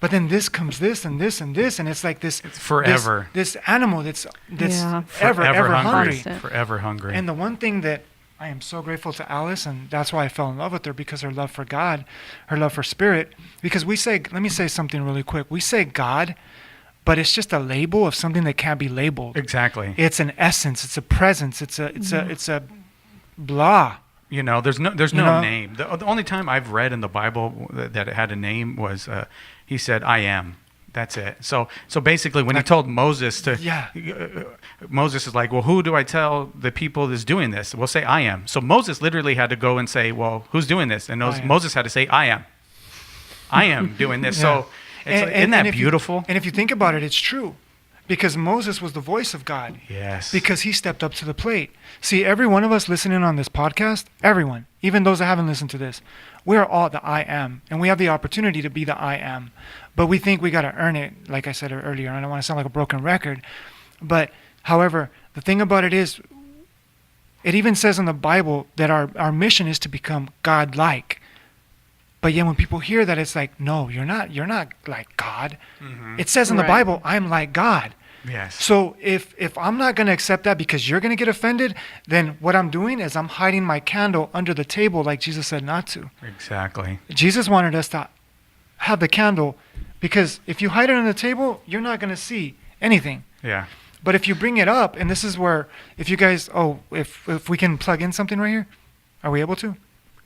but then this comes this, and this, and this. And it's like this. It's forever. This animal that's Yeah. ever hungry. Constant. Forever hungry. And the one thing that I am so grateful to Alice, and that's why I fell in love with her, because her love for God, her love for spirit. Because let me say something really quick. We say God, but it's just a label of something that can't be labeled. Exactly. It's an essence. It's a presence. It's a blah. There's no know? name. The only time I've read in the Bible that it had a name was he said, "I am." That's it. So basically, when he told Moses to, Moses is like, well, who do I tell the people that's doing this? We'll say, "I am." So Moses literally had to go and say, well, who's doing this? And Moses had to say, "I am. I am doing this." Yeah. So isn't that beautiful? And if you think about it, it's true. Because Moses was the voice of God. Yes. Because he stepped up to the plate. See, every one of us listening on this podcast, everyone, even those that haven't listened to this, we're all the I am. And we have the opportunity to be the I am. But we think we got to earn it, like I said earlier. I don't want to sound like a broken record. But, however, the thing about it is, it even says in the Bible that our mission is to become God-like. But yet when people hear that, it's like, no, you're not like God. Mm-hmm. It says in the Right. Bible, I'm like God. Yes. So if I'm not going to accept that because you're going to get offended, then what I'm doing is I'm hiding my candle under the table like Jesus said not to. Exactly. Jesus wanted us to have the candle, because if you hide it under the table, you're not going to see anything. Yeah. But if you bring it up, and this is where, if you guys, if we can plug in something right here, are we able to?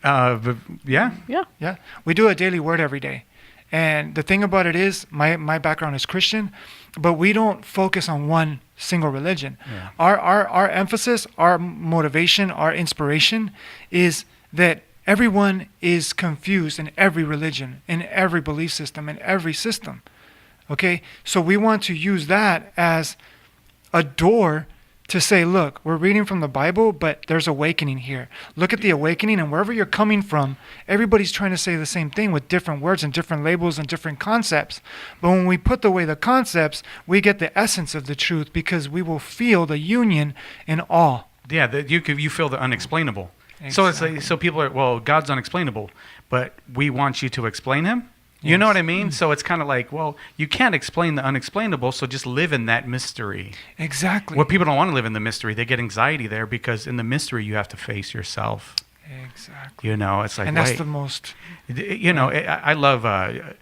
But yeah. Yeah. Yeah, we do a daily word every day. And the thing about it is, my background is Christian, but we don't focus on one single religion. Yeah. Our emphasis, our motivation, our inspiration is that everyone is confused in every religion, in every belief system, in every system. Okay? So we want to use that as a door to say, look, we're reading from the Bible, but there's awakening here. Look at the awakening, and wherever you're coming from, everybody's trying to say the same thing with different words and different labels and different concepts. But when we put away the concepts, we get the essence of the truth, because we will feel the union in all. Yeah, you feel the unexplainable. Exactly. So it's like, so people are, well, God's unexplainable, but we want you to explain him. You know what I mean? So it's kind of like, well, you can't explain the unexplainable, so just live in that mystery. Exactly. Well, people don't want to live in the mystery. They get anxiety there, because in the mystery you have to face yourself. Exactly. It's like, And that's the most... I love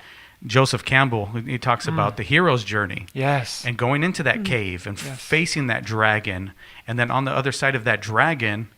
Joseph Campbell. He talks about the hero's journey. Yes. And going into that cave and facing that dragon. And then on the other side of that dragon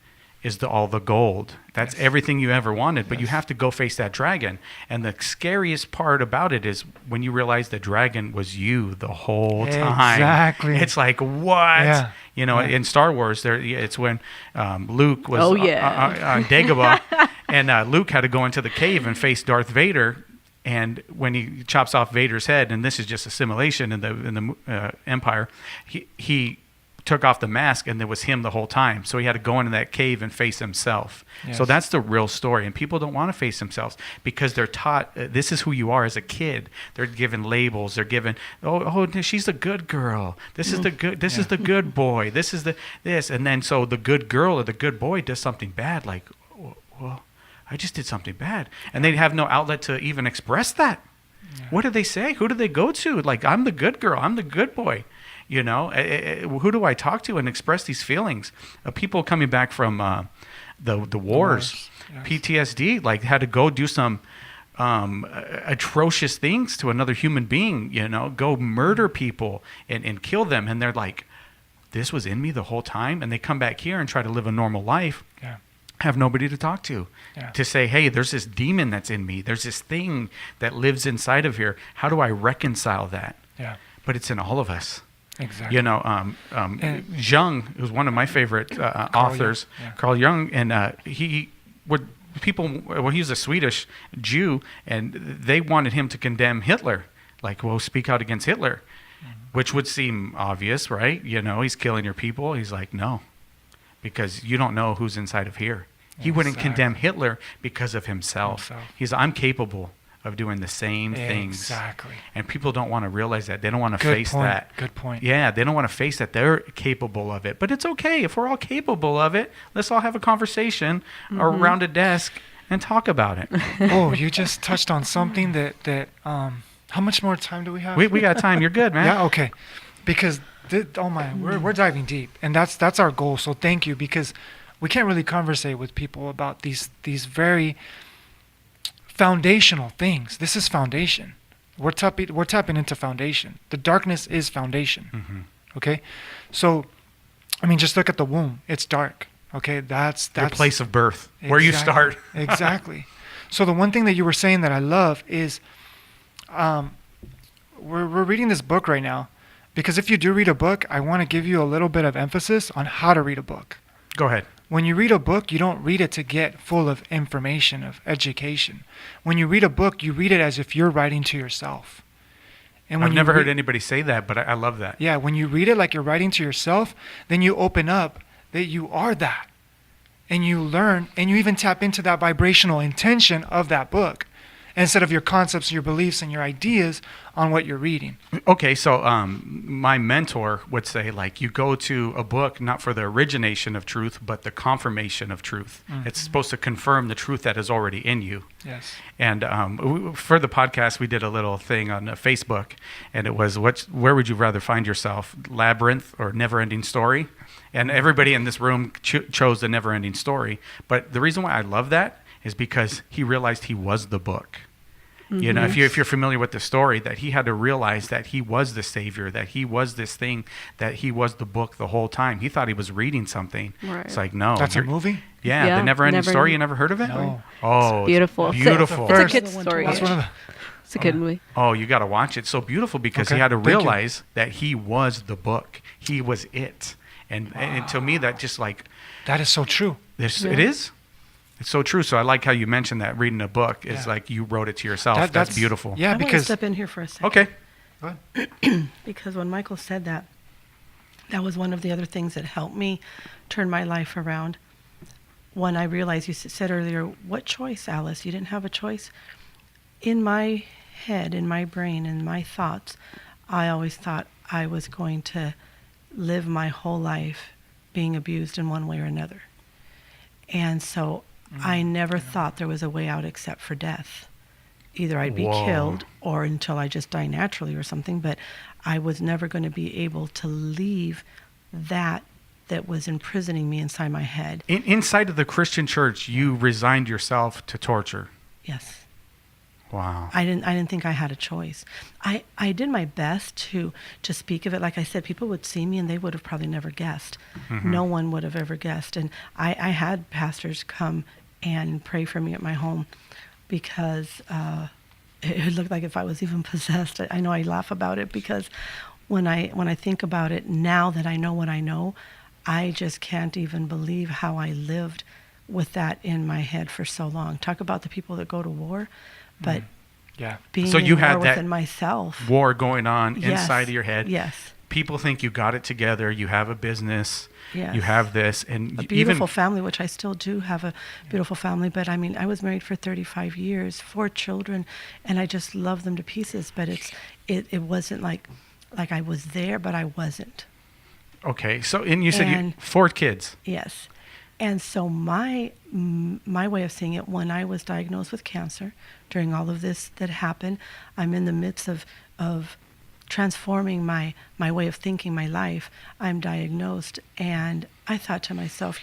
is all the gold. That's everything you ever wanted, but you have to go face that dragon. And the scariest part about it is when you realize the dragon was you the whole time. Exactly. It's like, what? Yeah. In Star Wars, it's when Luke was Oh, on yeah. Dagobah, and Luke had to go into the cave and face Darth Vader. And when he chops off Vader's head, and this is just a simulation in the Empire, he took off the mask, and it was him the whole time. So he had to go into that cave and face himself. Yes. So that's the real story. And people don't want to face themselves because they're taught this is who you are as a kid. They're given labels. They're given, oh, she's the good girl. This is the good. This is the good boy. This is this. And then so the good girl or the good boy does something bad. Like, well, I just did something bad, and they have no outlet to even express that. Yeah. What do they say? Who do they go to? Like, I'm the good girl. I'm the good boy. Who do I talk to and express these feelings? People coming back from the wars, yes. PTSD, like had to go do some atrocious things to another human being, go murder people and kill them. And they're like, this was in me the whole time. And they come back here and try to live a normal life. Yeah. have nobody to talk to. Yeah. To say, hey, there's this demon that's in me. There's this thing that lives inside of here. How do I reconcile that? Yeah. But it's in all of us. Exactly. You know, Jung, who's one of my favorite authors, Yeah. Carl Jung, and he would he was a Swedish Jew, and they wanted him to condemn Hitler, like, well, speak out against Hitler, which would seem obvious, right? You know, he's killing your people. He's like, no, because you don't know who's inside of here. He wouldn't Exactly. condemn Hitler because of himself. He's, I'm capable of doing the same things. Exactly. And people don't want to realize that. They don't want to Good face point. that. Good point. Yeah, they don't want to face that they're capable of it. But it's okay. If we're all capable of it, let's all have a conversation around a desk and talk about it. Oh, you just touched on something that how much more time do we have? We got time. You're good, man. Yeah, okay. Because we're diving deep, and that's our goal. So thank you, because we can't really conversate with people about these very foundational things. This is foundation. We're tapping into foundation. The darkness is foundation. Okay, so I mean, just look at the womb. It's dark. Okay, that's Your place of birth, where you Exactly. start. Exactly. So the one thing that you were saying that I love is, we're reading this book right now, because if you do read a book, I want to give you a little bit of emphasis on how to read a book. Go ahead. When you read a book, you don't read it to get full of information, of education. When you read a book, you read it as if you're writing to yourself. And when I've you never heard read- anybody say that, but I love that. Yeah, when you read it like you're writing to yourself, then you open up that you are that. And you learn, and you even tap into that vibrational intention of that book, instead of your concepts, your beliefs, and your ideas on what you're reading. Okay, so my mentor would say, like, you go to a book not for the origination of truth, but the confirmation of truth. It's supposed to confirm the truth that is already in you. Yes. And for the podcast, we did a little thing on Facebook, and it was, where would you rather find yourself, Labyrinth or Never-Ending Story? And everybody in this room chose the Never-Ending Story. But the reason why I love that is because he realized he was the book. You know, if you're familiar with the story, that he had to realize that he was the savior, that he was this thing, that he was the book the whole time. He thought he was reading something. Right. It's like, no. That's a movie? Yeah, Yeah, the Never-Ending Never Story. Ending- You never heard of it? No. Oh, Beautiful. It's beautiful. It's a First- kid's story. That's one of the... It's a good movie. Oh, you got to watch it. It's so beautiful because Okay, he had to thank you. realize that he was the book. He was it. And to me, that just like, That is so true. it is. It's so true. So I like how you mentioned that reading a book is Yeah. like you wrote it to yourself. That- that's beautiful. Yeah, I want to because... step in here for a second. Okay. Go ahead. Because when Michael said that, that was one of the other things that helped me turn my life around. When I realized, you said earlier, what choice, Alice? You didn't have a choice. In my head, in my brain, in my thoughts, I always thought I was going to live my whole life being abused in one way or another. And so I never thought there was a way out except for death. Either I'd be Whoa. killed or until I just die naturally or something, but I was never going to be able to leave that was imprisoning me inside my head. Inside of the Christian church, you resigned yourself to torture. Yes. Wow. I didn't think I had a choice. I did my best to speak of it. Like I said, people would see me and they would have probably never guessed. No one would have ever guessed. And I had pastors come and pray for me at my home because it looked like if I was even possessed. I know I laugh about it because when I think about it now that I know what I know, I just can't even believe how I lived with that in my head for so long. Talk about the people that go to war, but Yeah. being So in you war had that within myself. War going on Yes. inside of your head. Yes. People think you got it together. You have a business. Yes. You have this. And A even beautiful family, which I still do have a beautiful family. But I mean, I was married for 35 years, 4 children, and I just love them to pieces. But it wasn't like I was there, but I wasn't. Okay. So, and you said And- 4 kids. Yes. And so my way of seeing it, when I was diagnosed with cancer, during all of this that happened, I'm in the midst of transforming my way of thinking, my life. I'm diagnosed, and I thought to myself,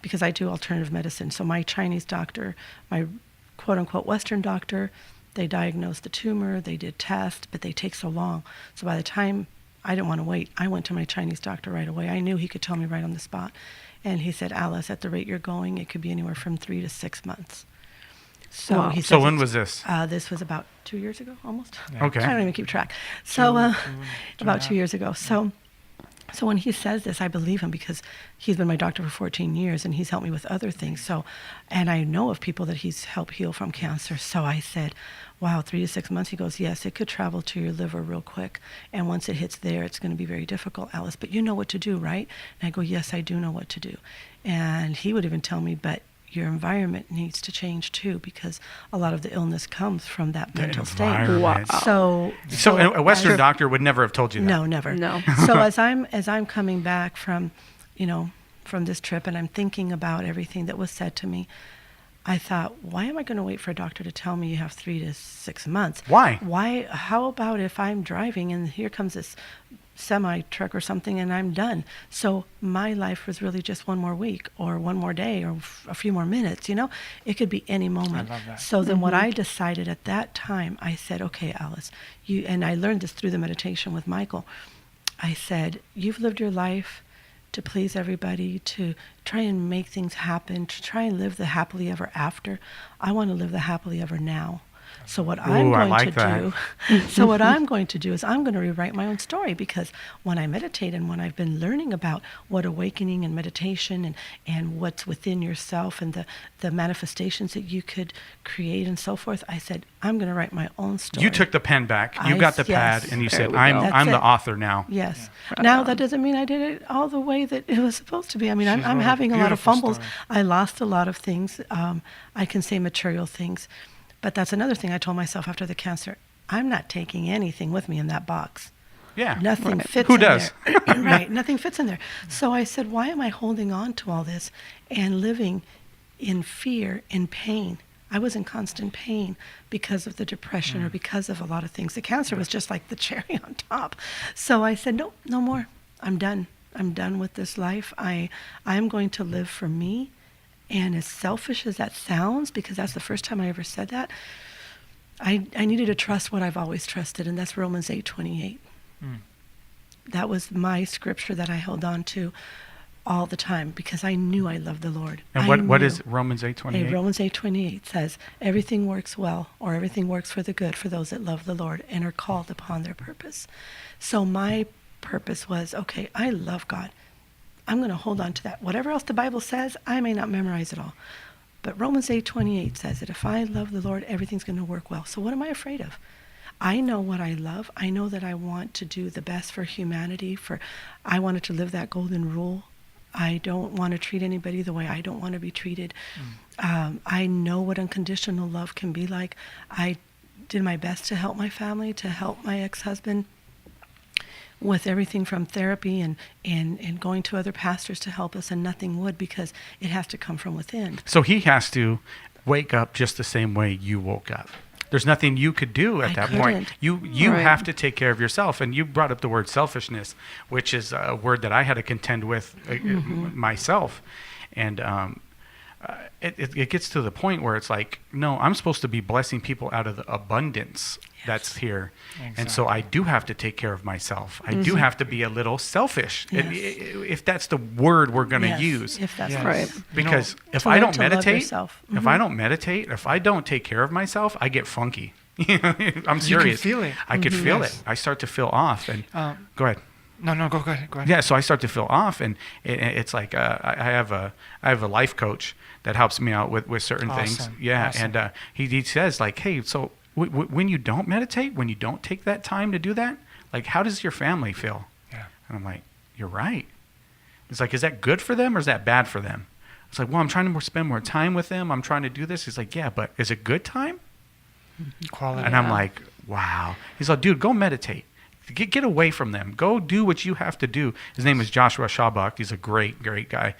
because I do alternative medicine, so my Chinese doctor, my quote-unquote Western doctor, they diagnosed the tumor, they did tests, but they take so long. So by the time I didn't want to wait, I went to my Chinese doctor right away. I knew he could tell me right on the spot. And he said, Alice, at the rate you're going, it could be anywhere from 3 to 6 months. So Wow. he said, So when was this? This was about 2 years ago, almost. Yeah. Okay. I don't even keep track. So about 2 years ago. So when he says this, I believe him because he's been my doctor for 14 years and he's helped me with other things. So, and I know of people that he's helped heal from cancer. So I said, wow, 3 to 6 months. He goes, yes, it could travel to your liver real quick. And once it hits there, it's going to be very difficult, Alice. But you know what to do, right? And I go, yes, I do know what to do. And he would even tell me, but your environment needs to change too, because a lot of the illness comes from that mental state. environment. Wow. So a Western doctor would never have told you that. No, never. No. So as I'm coming back from, from this trip, and I'm thinking about everything that was said to me, I thought, why am I going to wait for a doctor to tell me you have 3 to 6 months? Why? Why? How about if I'm driving and here comes this semi truck or something and I'm done? So my life was really just one more week or one more day or a few more minutes. It could be any moment. I love that. So then what I decided at that time, I said, okay, Alice, and I learned this through the meditation with Michael. I said, you've lived your life to please everybody, to try and make things happen, to try and live the happily ever after. I want to live the happily ever now. So what I'm going to do, so what I'm going to do is I'm going to rewrite my own story, because when I meditate and when I've been learning about what awakening and meditation and what's within yourself and the manifestations that you could create and so forth, I said, I'm going to write my own story. You took the pen back. You got the pad, and you There said, we I'm go. I'm the That's it. author now. Yes. Right Now on. that doesn't mean I did it all the way that it was supposed to be. I mean, She's I'm wrote a having a lot of beautiful fumbles. story. I lost a lot of things. I can say material things. But that's another thing I told myself after the cancer. I'm not taking anything with me in that box. Yeah. Nothing Right. fits Who in does? there. Right. Nothing fits in there. So I said, why am I holding on to all this and living in fear and pain? I was in constant pain because of the depression or because of a lot of things. The cancer was just like the cherry on top. So I said, no, no more. I'm done. I'm done with this life. I'm going to live for me. And as selfish as that sounds, because that's the first time I ever said that, I needed to trust what I've always trusted, and that's Romans 8:28. That was my scripture that I held on to all the time because I knew I loved the Lord. And what is Romans 8:28? Romans 8:28 says, everything works well, or everything works for the good for those that love the Lord and are called upon their purpose. So my purpose was, okay, I love God. I'm going to hold on to that. Whatever else the Bible says, I may not memorize it all. But Romans 8:28 says that if I love the Lord, everything's going to work well. So what am I afraid of? I know what I love. I know that I want to do the best for humanity. I wanted to live that golden rule. I don't want to treat anybody the way I don't want to be treated. I know what unconditional love can be like. I did my best to help my family, to help my ex-husband with everything from therapy and going to other pastors to help us, and nothing would, because it has to come from within. So he has to wake up just the same way you woke up. There's nothing you could do at I that couldn't. point. You Right. have to take care of yourself. And you brought up the word selfishness, which is a word that I had to contend with myself. And it gets to the point where it's like, no, I'm supposed to be blessing people out of the abundance that's here. And so I do have to take care of myself. I do have to be a little selfish, Yes. if that's the word we're going to Yes, use. if that's Yes. Right. Because if To I learn don't to love meditate, yourself. if I don't meditate, if I don't take care of myself, I get funky. I'm serious. You can feel it. I could feel Yes. it. I start to feel off. And go ahead. No, go ahead. Yeah, so I start to feel off, and it's like I have a life coach that helps me out with certain things. Awesome. Yeah, Awesome. and he says like, hey, so when you don't meditate, when you don't take that time to do that, like, how does your family feel? Yeah. And I'm like, you're right. It's like, is that good for them or is that bad for them? It's like, well, I'm trying to spend more time with them. I'm trying to do this. He's like, yeah, but is it good time? Quality. And I'm like, wow. He's like, dude, go meditate. Get away from them. Go do what you have to do. His name is Joshua Shabak. He's a great, great guy.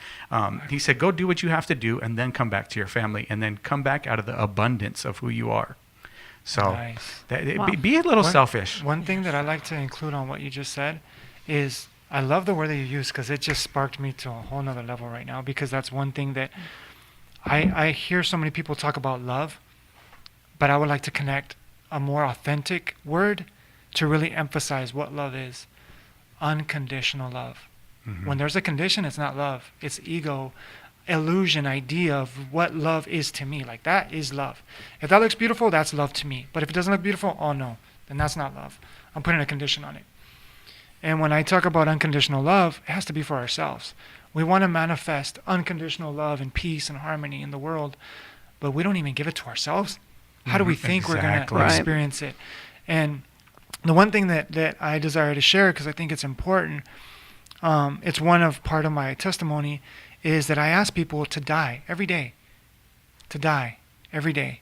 He said, go do what you have to do and then come back to your family and then come back out of the abundance of who you are. So Nice. Wow. be a little One- selfish. One thing that I like to include on what you just said is I love the word that you use, because it just sparked me to a whole nother level right now, because that's one thing that I hear so many people talk about love, but I would like to connect a more authentic word to really emphasize what love is. Unconditional love. When there's a condition, it's not love. It's ego, illusion, idea of what love is to me. Like, that is love. If that looks beautiful, that's love to me. But if it doesn't look beautiful, oh no, then that's not love. I'm putting a condition on it. And when I talk about unconditional love, it has to be for ourselves. We want to manifest unconditional love and peace and harmony in the world, but we don't even give it to ourselves. How do we think we're going to Exactly. experience it? And the one thing that I desire to share, because I think it's important, it's part of my testimony, is that I ask people to die every day. To die every day.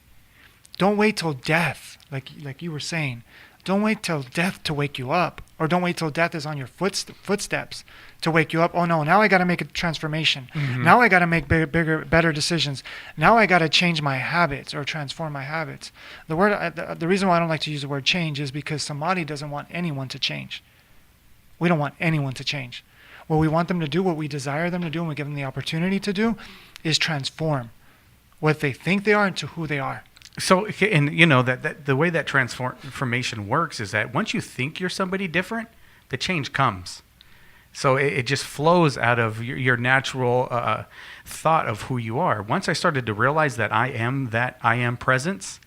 Don't wait till death, like you were saying. Don't wait till death to wake you up, or don't wait till death is on your footsteps to wake you up. Oh no, now I got to make a transformation. Now I got to make bigger, better decisions. Now I got to change my habits or transform my habits. The reason why I don't like to use the word change is because Samadhi doesn't want anyone to change. We don't want anyone to change. What we want them to do, what we desire them to do, and we give them the opportunity to do, is transform what they think they are into who they are. So, and you know, that the way that transformation works is that once you think you're somebody different, the change comes. So it just flows out of your natural thought of who you are. Once I started to realize that I am presence,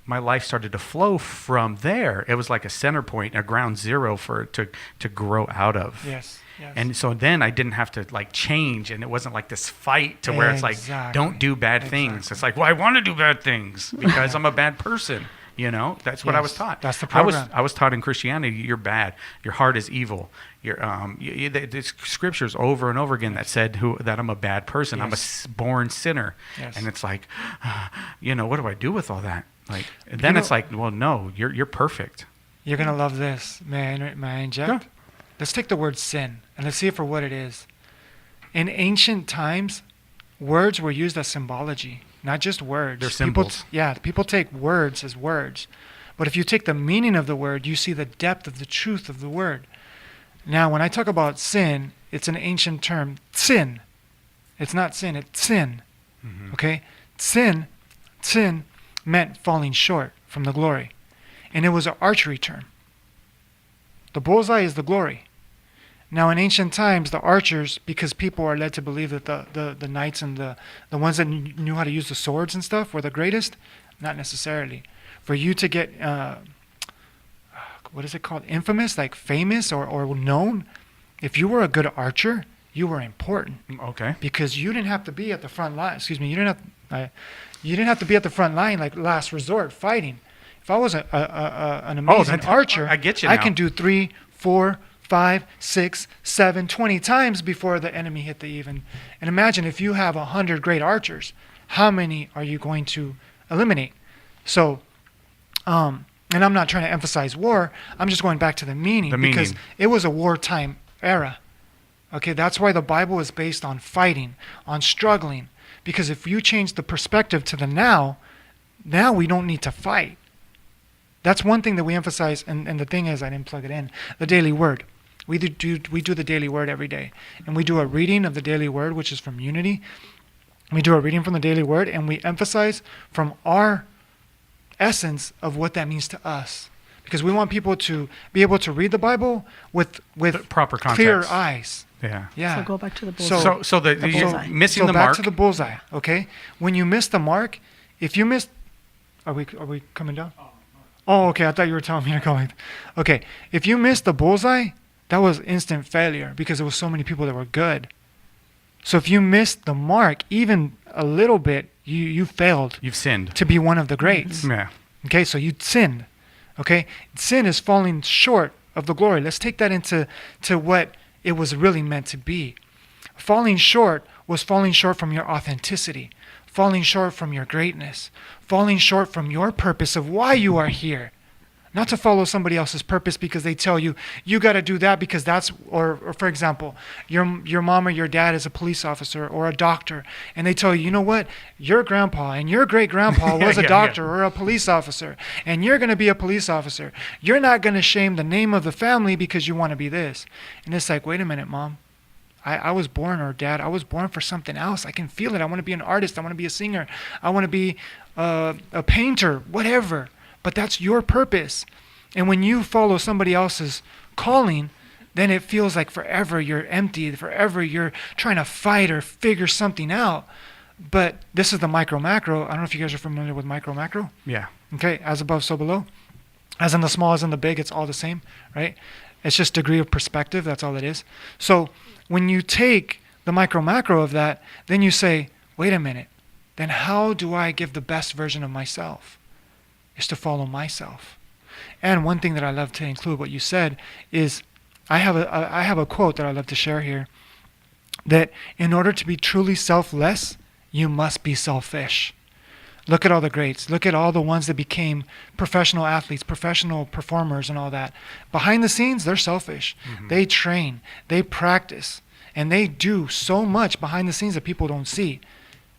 my life started to flow from there. It was like a center point, a ground zero for it to grow out of. Yes. Yes. And so then I didn't have to like change, and it wasn't like this fight to where it's like, don't do bad things. It's like, well, I want to do bad things because I'm a bad person. You know, that's what I was taught. That's the program. I was taught in Christianity, you're bad. Your heart is evil. There's scriptures over and over again that said that I'm a bad person. Yes. I'm a born sinner. Yes. And it's like, what do I do with all that? Like, and then it's like, well, no, you're perfect. You're going to love this. May I inject? Yeah. Let's take the word sin, and let's see it for what it is. In ancient times, words were used as symbology, not just words. They're symbols. People take words as words. But if you take the meaning of the word, you see the depth of the truth of the word. Now, when I talk about sin, it's an ancient term. Sin. It's not sin, it's sin. Okay? Sin meant falling short from the glory. And it was an archery term. The bullseye is the glory. Now, in ancient times, the archers, because people are led to believe that the knights and the ones that knew how to use the swords and stuff were the greatest, not necessarily. For you to get, what is it called? Infamous, like famous or known, if you were a good archer, you were important. Okay. Because you didn't have to be at the front line. Excuse me, you didn't have to be at the front line like last resort fighting. If I was an amazing archer, I get you now. I can do 3, 4, 5, 6, 7, 20 times before the enemy hit the even. And imagine if you have 100 great archers, how many are you going to eliminate? So, and I'm not trying to emphasize war. I'm just going back to the meaning. Because it was a wartime era. Okay, that's why the Bible is based on fighting, on struggling. Because if you change the perspective to the now we don't need to fight. That's one thing that we emphasize, and the thing is, I didn't plug it in, the daily word. We do the daily word every day. And we do a reading of the daily word, which is from Unity. We do a reading from the daily word, and we emphasize from our essence of what that means to us. Because we want people to be able to read the Bible with proper context. Clear eyes. Yeah. So go back to the bullseye. So bullseye. Missing the back mark. to the bullseye, okay? When you miss the mark, if you miss, are we coming down? Oh, okay. I thought you were telling me to go. Okay. If you missed the bullseye, that was instant failure because there was so many people that were good. So if you missed the mark, even a little bit, you failed. You've sinned. To be one of the greats. Yeah. Okay. So you sinned. Okay. Sin is falling short of the glory. Let's take that into what it was really meant to be. Falling short was falling short from your authenticity. Falling short from your greatness, falling short from your purpose of why you are here. Not to follow somebody else's purpose because they tell you, you got to do that because that's, or for example, your mom or your dad is a police officer or a doctor, and they tell you, you know what, your grandpa and your great-grandpa was a doctor or a police officer, and you're going to be a police officer. You're not going to shame the name of the family because you want to be this. And it's like, wait a minute, Mom. I was born, or Dad, I was born for something else. I can feel it. I want to be an artist. I want to be a singer. I want to be a painter, whatever. But that's your purpose. And when you follow somebody else's calling, then it feels like forever you're empty, forever you're trying to fight or figure something out. But this is the micro macro. I don't know if you guys are familiar with micro macro. Yeah. Okay, as above, so below. As in the small, as in the big, it's all the same, right? It's just degree of perspective, that's all it is. So when you take the micro macro of that, then you say, wait a minute, then how do I give the best version of myself? Is to follow myself. And one thing that I love to include, what you said, is I have a quote that I love to share here, that in order to be truly selfless, you must be selfish. Look at all the greats. Look at all the ones that became professional athletes, professional performers and all that. Behind the scenes, they're selfish. Mm-hmm. They train, they practice, and they do so much behind the scenes that people don't see.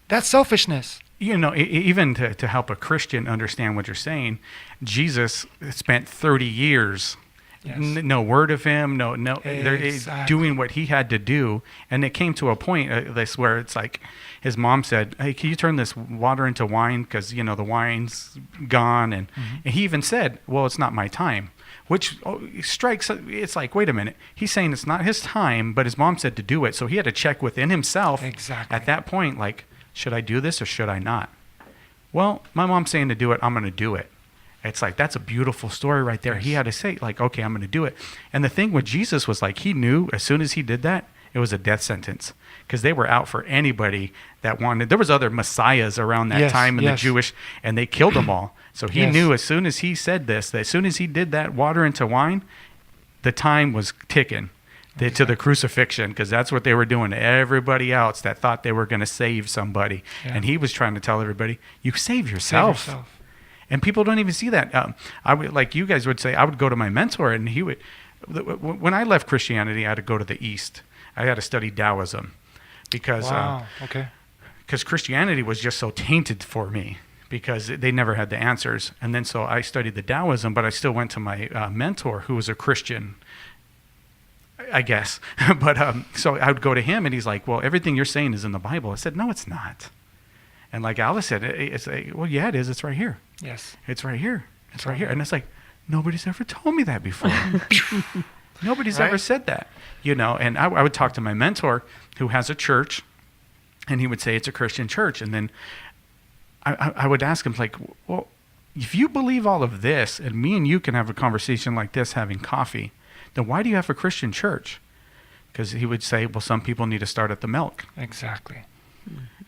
That's selfishness. You know, even to help a Christian understand what you're saying, Jesus spent 30 years, yes. No word of him, no, exactly. Doing what he had to do. And it came to a point, where it's like his mom said, hey, can you turn this water into wine? Because, you know, the wine's gone. And he even said, well, it's not my time. Which strikes, it's like, wait a minute. He's saying it's not his time, but his mom said to do it. So he had to check within himself exactly. At that point, like, should I do this or should I not? Well, my mom's saying to do it, I'm going to do it. It's like, that's a beautiful story right there. Yes. He had to say, like, okay, I'm going to do it. And the thing with Jesus was, like, he knew as soon as he did that, it was a death sentence. Because they were out for anybody that wanted. There was other messiahs around that time in the Jewish, and they killed them all. So he knew as soon as he said this, that as soon as he did that water into wine, the time was ticking. To the crucifixion, because that's what they were doing to everybody else that thought they were going to save somebody. Yeah. And he was trying to tell everybody, you save yourself. And people don't even see that. I would, like you guys would say, I would go to my mentor, and he would, when I left Christianity, I had to go to the East. I had to study Taoism because because Christianity was just so tainted for me because they never had the answers. And then so I studied the Taoism, but I still went to my mentor who was a Christian, I guess. But so I would go to him, and he's like, well, everything you're saying is in the Bible. I said, no, it's not. And like Alice said, it's like, well, yeah, it is. It's right here. Yes. It's right here. It's right here. And it's like, nobody's ever told me that before. Nobody's ever said that, you know. And I would talk to my mentor who has a church, and he would say it's a Christian church. And then I would ask him, like, well, if you believe all of this, and me and you can have a conversation like this having coffee, then why do you have a Christian church? Because he would say, well, some people need to start at the milk. Exactly.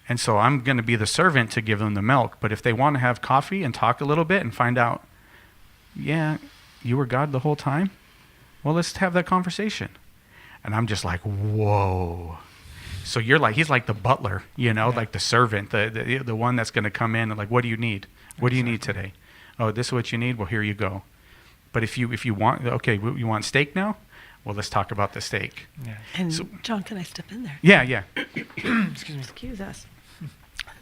And so I'm going to be the servant to give them the milk. But if they want to have coffee and talk a little bit and find out, yeah, you were God the whole time, well, let's have that conversation. And I'm just like, whoa. So you're like, he's like the butler, you know, like the servant, the one that's going to come in and like, what do you need? What do you need today? Oh, this is what you need? Well, here you go. But if you want, okay, you want steak now? Well, let's talk about the steak. Yeah. And so, John, can I step in there? Yeah. Excuse us.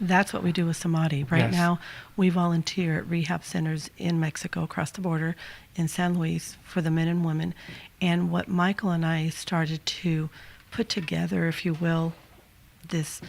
That's what we do with Samadhi. Right now, we volunteer at rehab centers in Mexico, across the border, in San Luis, for the men and women. And what Michael and I started to put together, if you will, this,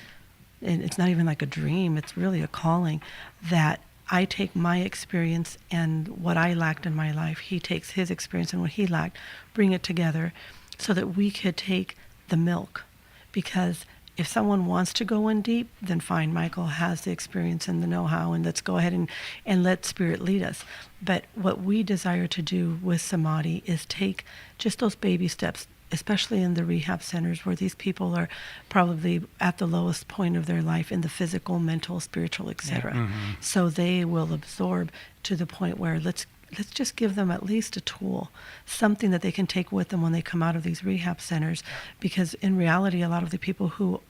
and it's not even like a dream, it's really a calling, that I take my experience and what I lacked in my life. He takes his experience and what he lacked, bring it together so that we could take the milk. Because if someone wants to go in deep, then fine, Michael has the experience and the know-how, and let's go ahead and let Spirit lead us. But what we desire to do with Samadhi is take just those baby steps, especially in the rehab centers where these people are probably at the lowest point of their life in the physical, mental, spiritual, etc. Yeah. Mm-hmm. So they will absorb to the point where let's just give them at least a tool, something that they can take with them when they come out of these rehab centers. Because in reality, a lot of the people who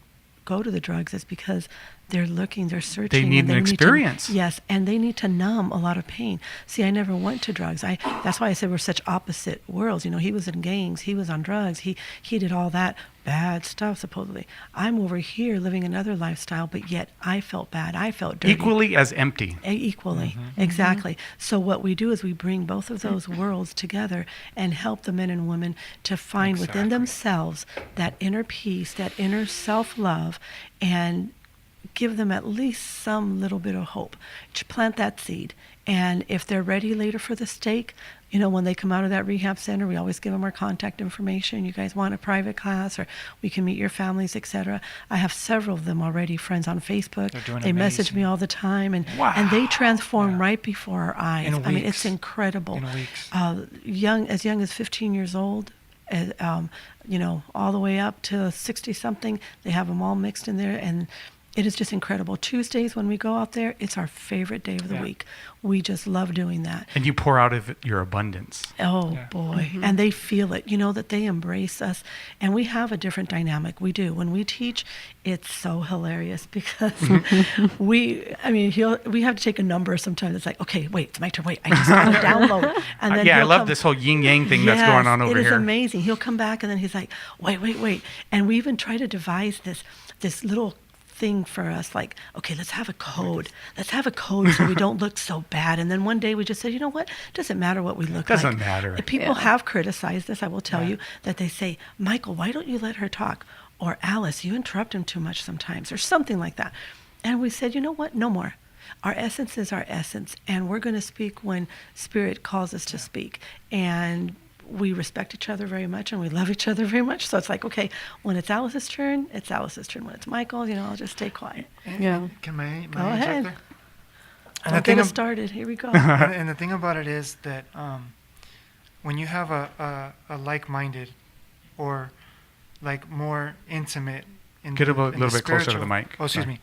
go to the drugs is because they're looking, they're searching. They need an experience. Yes, and they need to numb a lot of pain. See, I never went to drugs. That's why I said we're such opposite worlds. You know, he was in gangs, he was on drugs, he did all that bad stuff, supposedly. I'm over here living another lifestyle, but yet I felt bad, I felt dirty. Equally as empty. Equally, exactly. So what we do is we bring both of those worlds together and help the men and women to find within themselves that inner peace, that inner self-love, and give them at least some little bit of hope. To plant that seed. And if they're ready later for the stake, you know, when they come out of that rehab center, we always give them our contact information. You guys want a private class, or we can meet your families, etc. I have several of them already, friends on Facebook. They're doing They message amazing. me all the time, and Wow. they transform Yeah. right before our eyes. In I mean, weeks. it's incredible. In weeks. Young as 15 years old, you know, all the way up to 60 something. They have them all mixed in there, and it is just incredible. Tuesdays when we go out there, it's our favorite day of the Yeah. week. We just love doing that. And you pour out of your abundance. Oh Yeah. boy. And they feel it, you know, that they embrace us. And we have a different dynamic. We do. When we teach, it's so hilarious because we have to take a number sometimes. It's like, okay, wait, it's my turn. Wait, I just got to download. And then Yeah, I he'll love come- this whole yin yang thing that's going on over It is here. amazing. He'll come back and then he's like, wait. And we even try to devise this little thing for us, like, okay, let's have a code. Let's have a code so we don't look so bad. And then one day we just said, you know what? Doesn't matter what we look like. Doesn't matter. People Yeah. have criticized us, I will tell Yeah. you, that they say, Michael, why don't you let her talk? Or Alice, you interrupt him too much sometimes, or something like that. And we said, you know what? No more. Our essence is our essence, and we're going to speak when Spirit calls us to speak. And we respect each other very much, and we love each other very much. So it's like, okay, when it's Alice's turn, it's Alice's turn. When it's Michael's, you know, I'll just stay quiet. Yeah. Can I Go interject ahead. there? Don't get us started. Here we go. And the thing about it is that when you have a like-minded or like more intimate in Get a the, in little the bit closer to the spiritual- mic. Oh, excuse Sorry.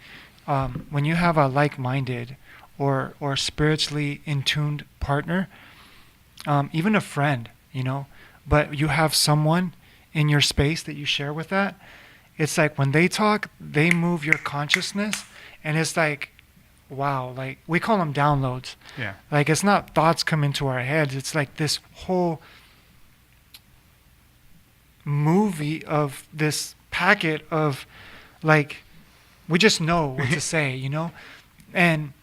me. When you have a like-minded or spiritually in tuned partner, even a friend, you know, but you have someone in your space that you share with that, it's like when they talk, they move your consciousness, and it's like, wow, like we call them downloads. Yeah. Like it's not thoughts come into our heads. It's like this whole movie of this packet of like we just know what to say, you know? And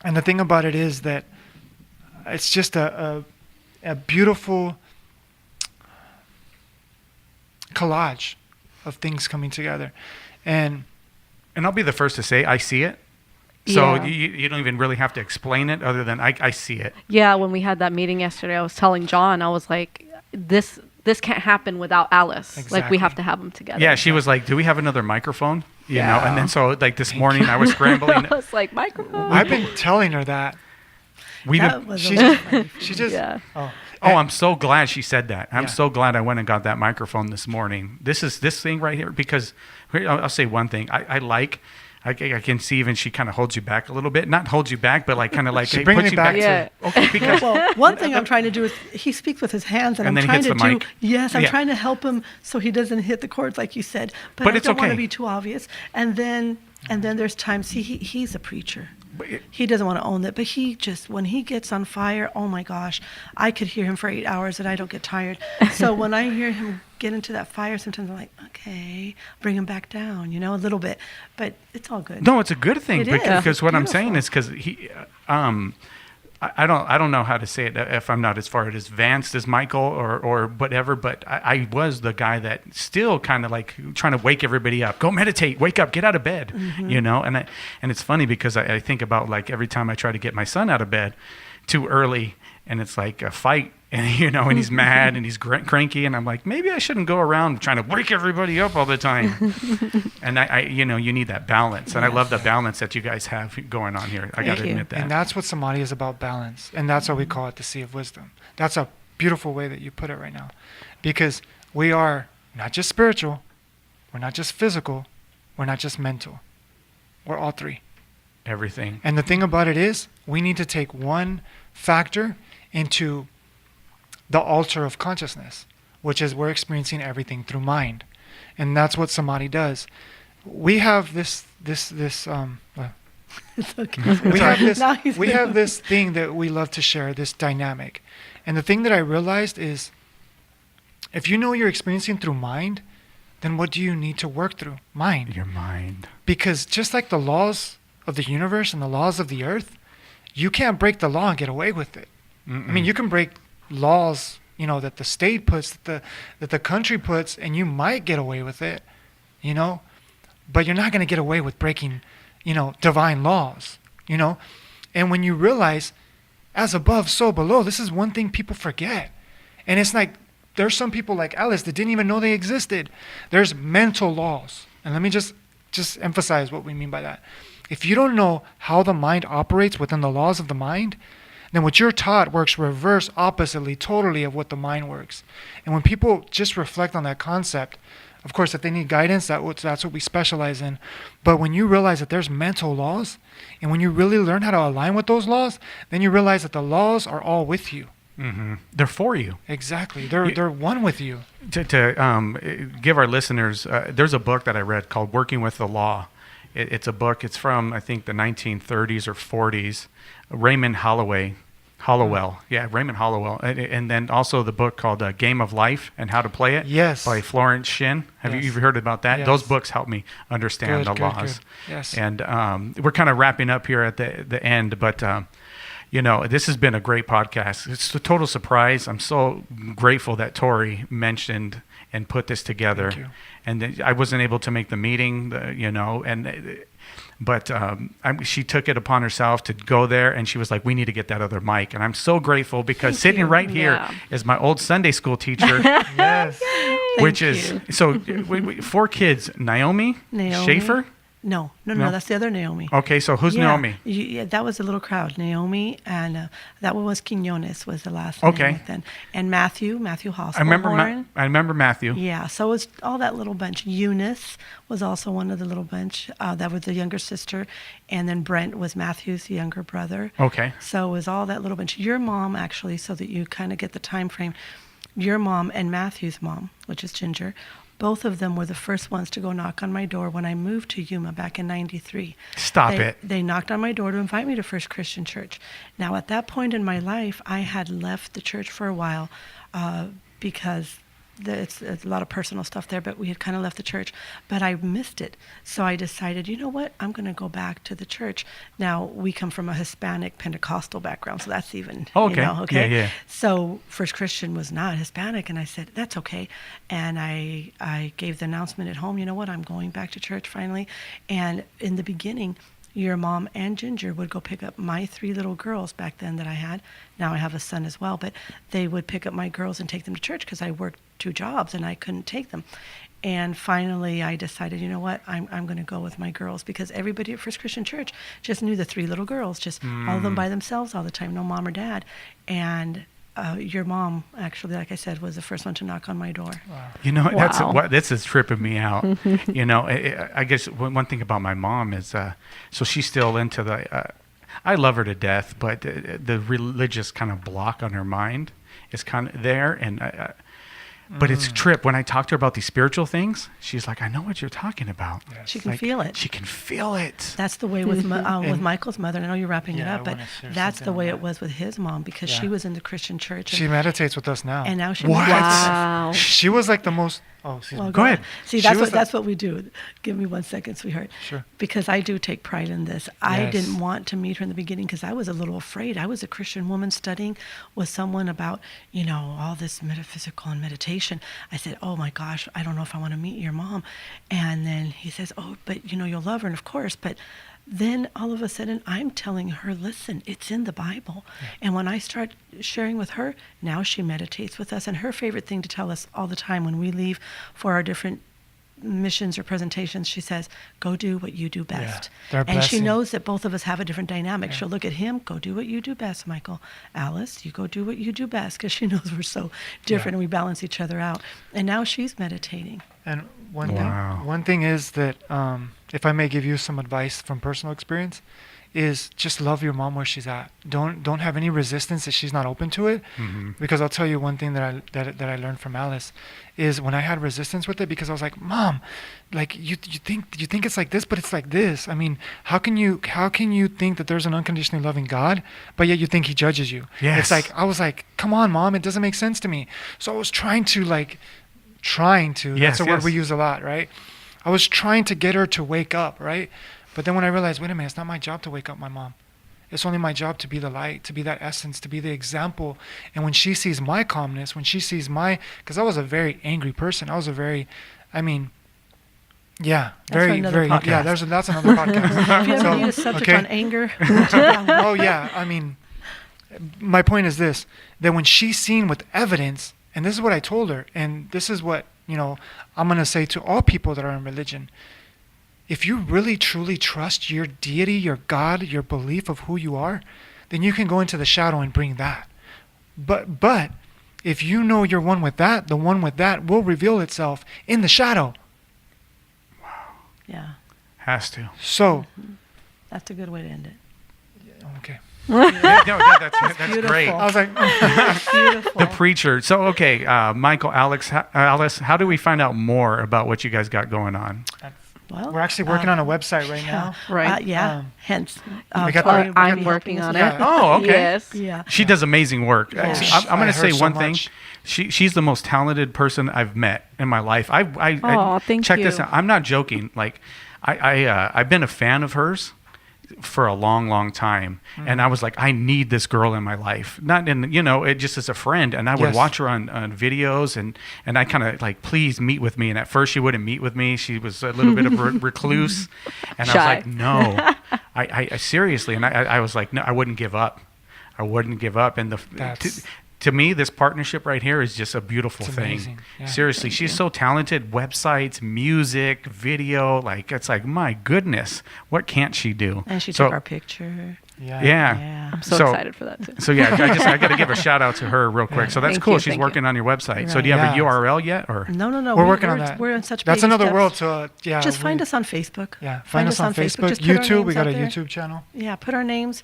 the thing about it is that it's just a beautiful collage of things coming together. And I'll be the first to say I see it. So Yeah. you don't even really have to explain it other than I see it. Yeah, when we had that meeting yesterday, I was telling John, I was like, this can't happen without Alice. Like, we Exactly. have to have them together. Yeah, she was like, "Do we have another microphone?" You know, Yeah. and then so like this morning I was scrambling. I was like, microphone. I've been telling her that. We've That been, was She, a little funny. she just, Yeah. oh, oh, I'm so glad she said that. I'm Yeah. so glad I went and got that microphone this morning. This thing right here, because I'll say one thing. I can see even she kind of holds you back a little bit. Not holds you back, but like kind of like She's hey, bringing puts it you back back. Yeah. Okay, because Well, one thing I'm trying to do is he speaks with his hands, and And I'm then he trying hits to the do mic. yes, I'm Yeah. trying to help him so he doesn't hit the chords like you said. But But I it's don't want to okay. be too obvious. And then there's times he's a preacher. But it- He doesn't want to own that, but he just when he gets on fire, oh my gosh, I could hear him for 8 hours and I don't get tired. So when I hear him get into that fire, sometimes I'm like, okay, bring him back down, you know, a little bit. But it's all good. no, it's a good thing It is. because what I'm saying Beautiful. is because he, I don't know how to say it if I'm not as far as advanced as Michael or whatever, but I was the guy that still kind of like trying to wake everybody up. Go meditate, wake up, get out of bed, you know. And it's funny because I think about like every time I try to get my son out of bed too early, and it's like a fight, and you know, and he's mad and he's cranky, and I'm like, maybe I shouldn't go around trying to wake everybody up all the time. And I you know, you need that balance, and I love the balance that you guys have going on here. I got to Thank you. admit that. and that's what Samadhi is about, balance. And that's why we call it the Sea of Wisdom. That's a beautiful way that you put it right now. Because we are not just spiritual, we're not just physical, we're not just mental. We're all three. Everything. And the thing about it is, we need to take one factor into the altar of consciousness, which is we're experiencing everything through mind. And that's what Samadhi does. We have this It's okay. we have this Now he's we have this thing that we love to share, this dynamic. And the thing that I realized is, if you know you're experiencing through mind, then what do you need to work through? Mind. Your mind. Because just like the laws of the universe and the laws of the earth, you can't break the law and get away with it. I mean, you can break laws, you know, that the state puts, that the country puts, and you might get away with it, you know, but you're not going to get away with breaking, you know, divine laws, you know. And when you realize As above, so below. This is one thing people forget. And it's like, there's some people like Alice that didn't even know they existed. There's mental laws. And let me just emphasize what we mean by that. If you don't know how the mind operates within the laws of the mind, then what you're taught works reverse oppositely totally of what the mind works. And when people just reflect on that concept, of course, if they need guidance, that's what we specialize in. But when you realize that there's mental laws, and when you really learn how to align with those laws, then you realize that the laws are all with you. Mm-hmm. They're for you. Exactly. They're one with you. To give our listeners, there's a book that I read called Working with the Law. It's a book. It's from, I think, the 1930s or 40s. Raymond Hollowell. Yeah, Raymond Hollowell. And then also the book called Game of Life and How to Play It. Yes. By Florence Shinn. Have you heard about that? Yes. Those books help me understand the laws. Good. Yes. And we're kind of wrapping up here at the end, but this has been a great podcast. It's a total surprise. I'm so grateful that Tori mentioned and put this together. Thank you. And I wasn't able to make the meeting, but she took it upon herself to go there, and she was like, we need to get that other mic. And I'm so grateful because Thank sitting you. right here Yeah. is my old Sunday school teacher, Yes. which Thank is, you. so 4 kids, Naomi. Schaefer? No, No? that's the other Naomi. Okay, so who's Yeah. Naomi? Yeah, that was a little crowd. Naomi, and that one was Quinones was the last Okay. name. Then. And Matthew Hoss. I remember Matthew. Yeah, so it was all that little bunch. Eunice was also one of the little bunch. That was the younger sister. And then Brent was Matthew's younger brother. Okay. So it was all that little bunch. Your mom, actually, so that you kind of get the time frame, your mom and Matthew's mom, which is Ginger, both of them were the first ones to go knock on my door when I moved to Yuma back in '93. Stop it. They knocked on my door to invite me to First Christian Church. Now, at that point in my life, I had left the church for a while because it's a lot of personal stuff there, but we had kind of left the church. But I missed it. So I decided, you know what? I'm going to go back to the church. Now, we come from a Hispanic Pentecostal background, so that's even, Okay. okay? Yeah. So First Christian was not Hispanic, and I said, that's okay. And I gave the announcement at home, you know what? I'm going back to church finally. And in the beginning, your mom and Ginger would go pick up my 3 little girls back then that I had. Now I have a son as well, but they would pick up my girls and take them to church because I worked 2 jobs and I couldn't take them. And finally I decided, you know what, I'm going to go with my girls because everybody at First Christian Church just knew the 3 little girls, just all of them by themselves all the time, no mom or dad. And your mom, actually, like I said, was the first one to knock on my door. Wow. This is tripping me out. I guess one thing about my mom is, so she's still into I love her to death, but the religious kind of block on her mind is kind of there. And but it's a trip. When I talk to her about these spiritual things, she's like, I know what you're talking about. Yes. She can feel it. She can feel it. That's the way with with Michael's mother. I know you're wrapping it Yeah, up, I but wanna share that's something the on way that. it was with his mom because she Yeah. was in the Christian church. She meditates with us now. And now she What? meditates with us. Wow. She was like the most. Oh, excuse Well, me. Go ahead. See, She was that's what we do. Give me 1 second, sweetheart. Sure. Because I do take pride in this. I Yes. didn't want to meet her in the beginning because I was a little afraid. I was a Christian woman studying with someone about, all this metaphysical and meditation. I said, oh my gosh, I don't know if I want to meet your mom. And then he says, oh, but you'll love her, and of course, but then all of a sudden I'm telling her, listen, it's in the Bible. And when I start sharing with her, now she meditates with us. And her favorite thing to tell us all the time when we leave for our different missions or presentations, she says, go do what you do best. they're And she blessing. knows that both of us have a different dynamic. Yeah. She'll look at him, go do what you do best, Michael. Alice, you go do what you do best, because she knows we're so different and we balance each other out. And now she's meditating. And one Wow. one thing is that if I may give you some advice from personal experience, is just love your mom where she's at. Don't have any resistance that she's not open to it. Mm-hmm. Because I'll tell you one thing that I learned from Alice is when I had resistance with it, because I was like, Mom, like you think it's like this, but it's like this. I mean, how can you think that there's an unconditionally loving God, but yet you think He judges you? Yes. It's like I was like, come on, Mom, it doesn't make sense to me. So I was trying to. Yes, That's a word yes. we use a lot, right? I was trying to get her to wake up, right? But then when I realized, wait a minute, it's not my job to wake up my mom. It's only my job to be the light, to be that essence, to be the example. And when she sees my calmness, when she sees because I was a very angry person. I was a very, yeah, for another very, podcast. yeah, that's another podcast. If you ever So, need a subject okay. on anger, Oh yeah, my point is this, that when she's seen with evidence, and this is what I told her, and this is what, I'm going to say to all people that are in religion. If you really truly trust your deity, your God, your belief of who you are, then you can go into the shadow and bring that. But if you know you're one with that, the one with that will reveal itself in the shadow. Yeah. Has to. So, That's a good way to end it. okay. That's great. I was like, Beautiful. The preacher. So, okay, Michael, Alice, how do we find out more about what you guys got going on? Well, we're actually working on a website right now. Right. Hence, we got Tori the- will I'm be working helping on us. it. Oh, okay. Yes. Yeah. She does amazing work. Yeah. I'm going I to say heard so one thing. much. She's the most talented person I've met in my life. I Thank check this you. out. I'm not joking. Like, I've been a fan of hers for a long, long time, and I was like, I need this girl in my life. Not in, it just as a friend. And I would Yes. watch her on videos, and I kind of like, please meet with me. And at first, she wouldn't meet with me. She was a little bit of a recluse, and I was Shy. like, no, I seriously. And I was like, no, I wouldn't give up. I wouldn't give up. And to me, this partnership right here is just a beautiful It's thing. amazing. Yeah. Seriously, she's so talented. Websites, music, video, it's like, my goodness, what can't she do? And she So- took our picture. Yeah. Yeah. I'm so, So- excited for that too. So yeah, I got to give a shout out to her real quick. So that's Thank cool. you, She's thank working you. on your website. So Right. do you have a Yeah. URL yet, or? No. We're working on that. We're in such That's baby another steps. world to, yeah. Just find us on Facebook. Yeah, find us on Facebook. Just put our YouTube, we names got a out there. YouTube channel. Yeah, put our names,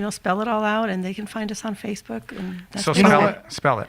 spell it all out, and they can find us on Facebook. And that's So You know spell what? it. Spell it.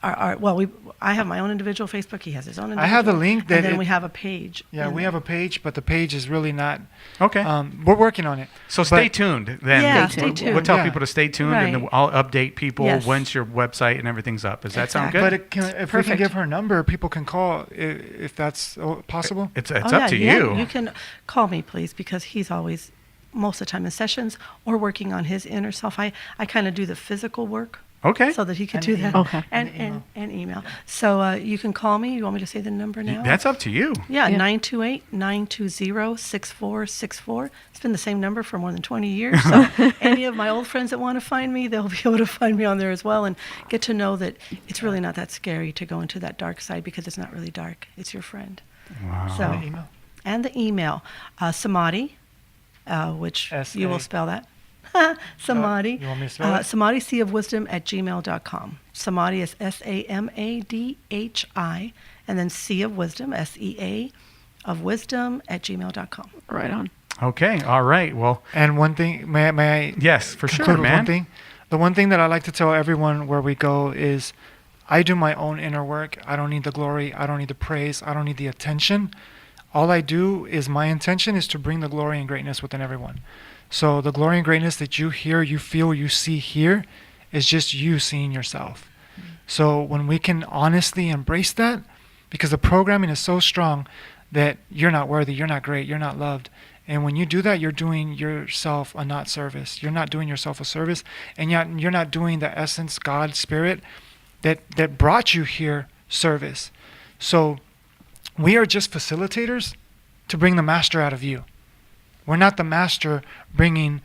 I have my own individual Facebook. He has his own individual. I have the link that and then it- we have a page. Yeah, in we there. have a page, but the page is really not. Okay. We're working on it. So stay But- tuned then. Yeah, stay We'll- tuned. We'll tell Yeah. people to stay tuned, and then Right. I'll update people Yes. once your website and everything's up. Does that sound Exactly. good? But if we can Perfect. give her number, people can call if that's possible. It's Oh, up yeah, to yeah, you. You can call me, please, because he's always, most of the time, in sessions or working on his inner self. I kind of do the physical work. Okay. So that he could And do that. email. Okay. And email. So you can call me. You want me to say the number now? That's up to you. Yeah, Yeah. 928-920-6464. It's been the same number for more than 20 years. So any of my old friends that want to find me, they'll be able to find me on there as well and get to know that it's really not that scary to go into that dark side because it's not really dark. It's your friend. Wow. So, Email. and the email, Samadhi, which you will S-A. spell that. Samadhi. You want me to spell it? Samadhi, Sea of Wisdom @gmail.com. Samadhi is SAMADHI, and then Sea of Wisdom, SEA, of Wisdom @gmail.com. Right on. Okay. All right. Well, And one thing, may I yes, for conclude sure, with man. one thing? The one thing that I like to tell everyone where we go is I do my own inner work. I don't need the glory. I don't need the praise. I don't need the attention. All I do is my intention is to bring the glory and greatness within everyone. So the glory and greatness that you hear, you feel, you see here is just you seeing yourself. So when we can honestly embrace that, because the programming is so strong that you're not worthy, you're not great, you're not loved. And when you do that, you're doing yourself a not service. You're not doing yourself a service, and yet you're not doing the essence, God, Spirit, that brought you here service. So we are just facilitators to bring the master out of you. We're not the master bringing,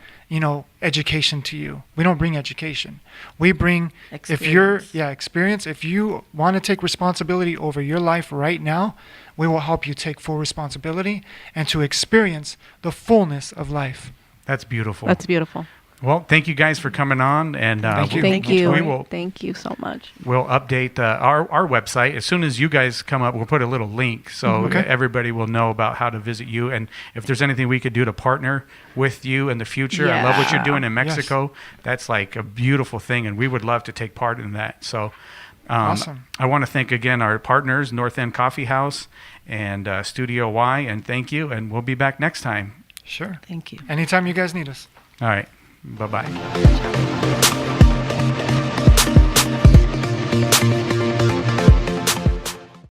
education to you. We don't bring education. We bring, experience. If you want to take responsibility over your life right now, we will help you take full responsibility and to experience the fullness of life. That's beautiful. That's beautiful. Well, thank you guys for coming on, and Thank you. Thank you. We will. Thank you so much. We'll update our website as soon as you guys come up. We'll put a little link so Okay. everybody will know about how to visit you, and if there's anything we could do to partner with you in the future. I love what you're doing in Yes. Mexico. That's like a beautiful thing, and we would love to take part in that. So, Awesome. I want to thank again our partners, North End Coffee House and Studio Y, and thank you. And we'll be back next time. Sure. Thank you. Anytime you guys need us. All right. Bye-bye.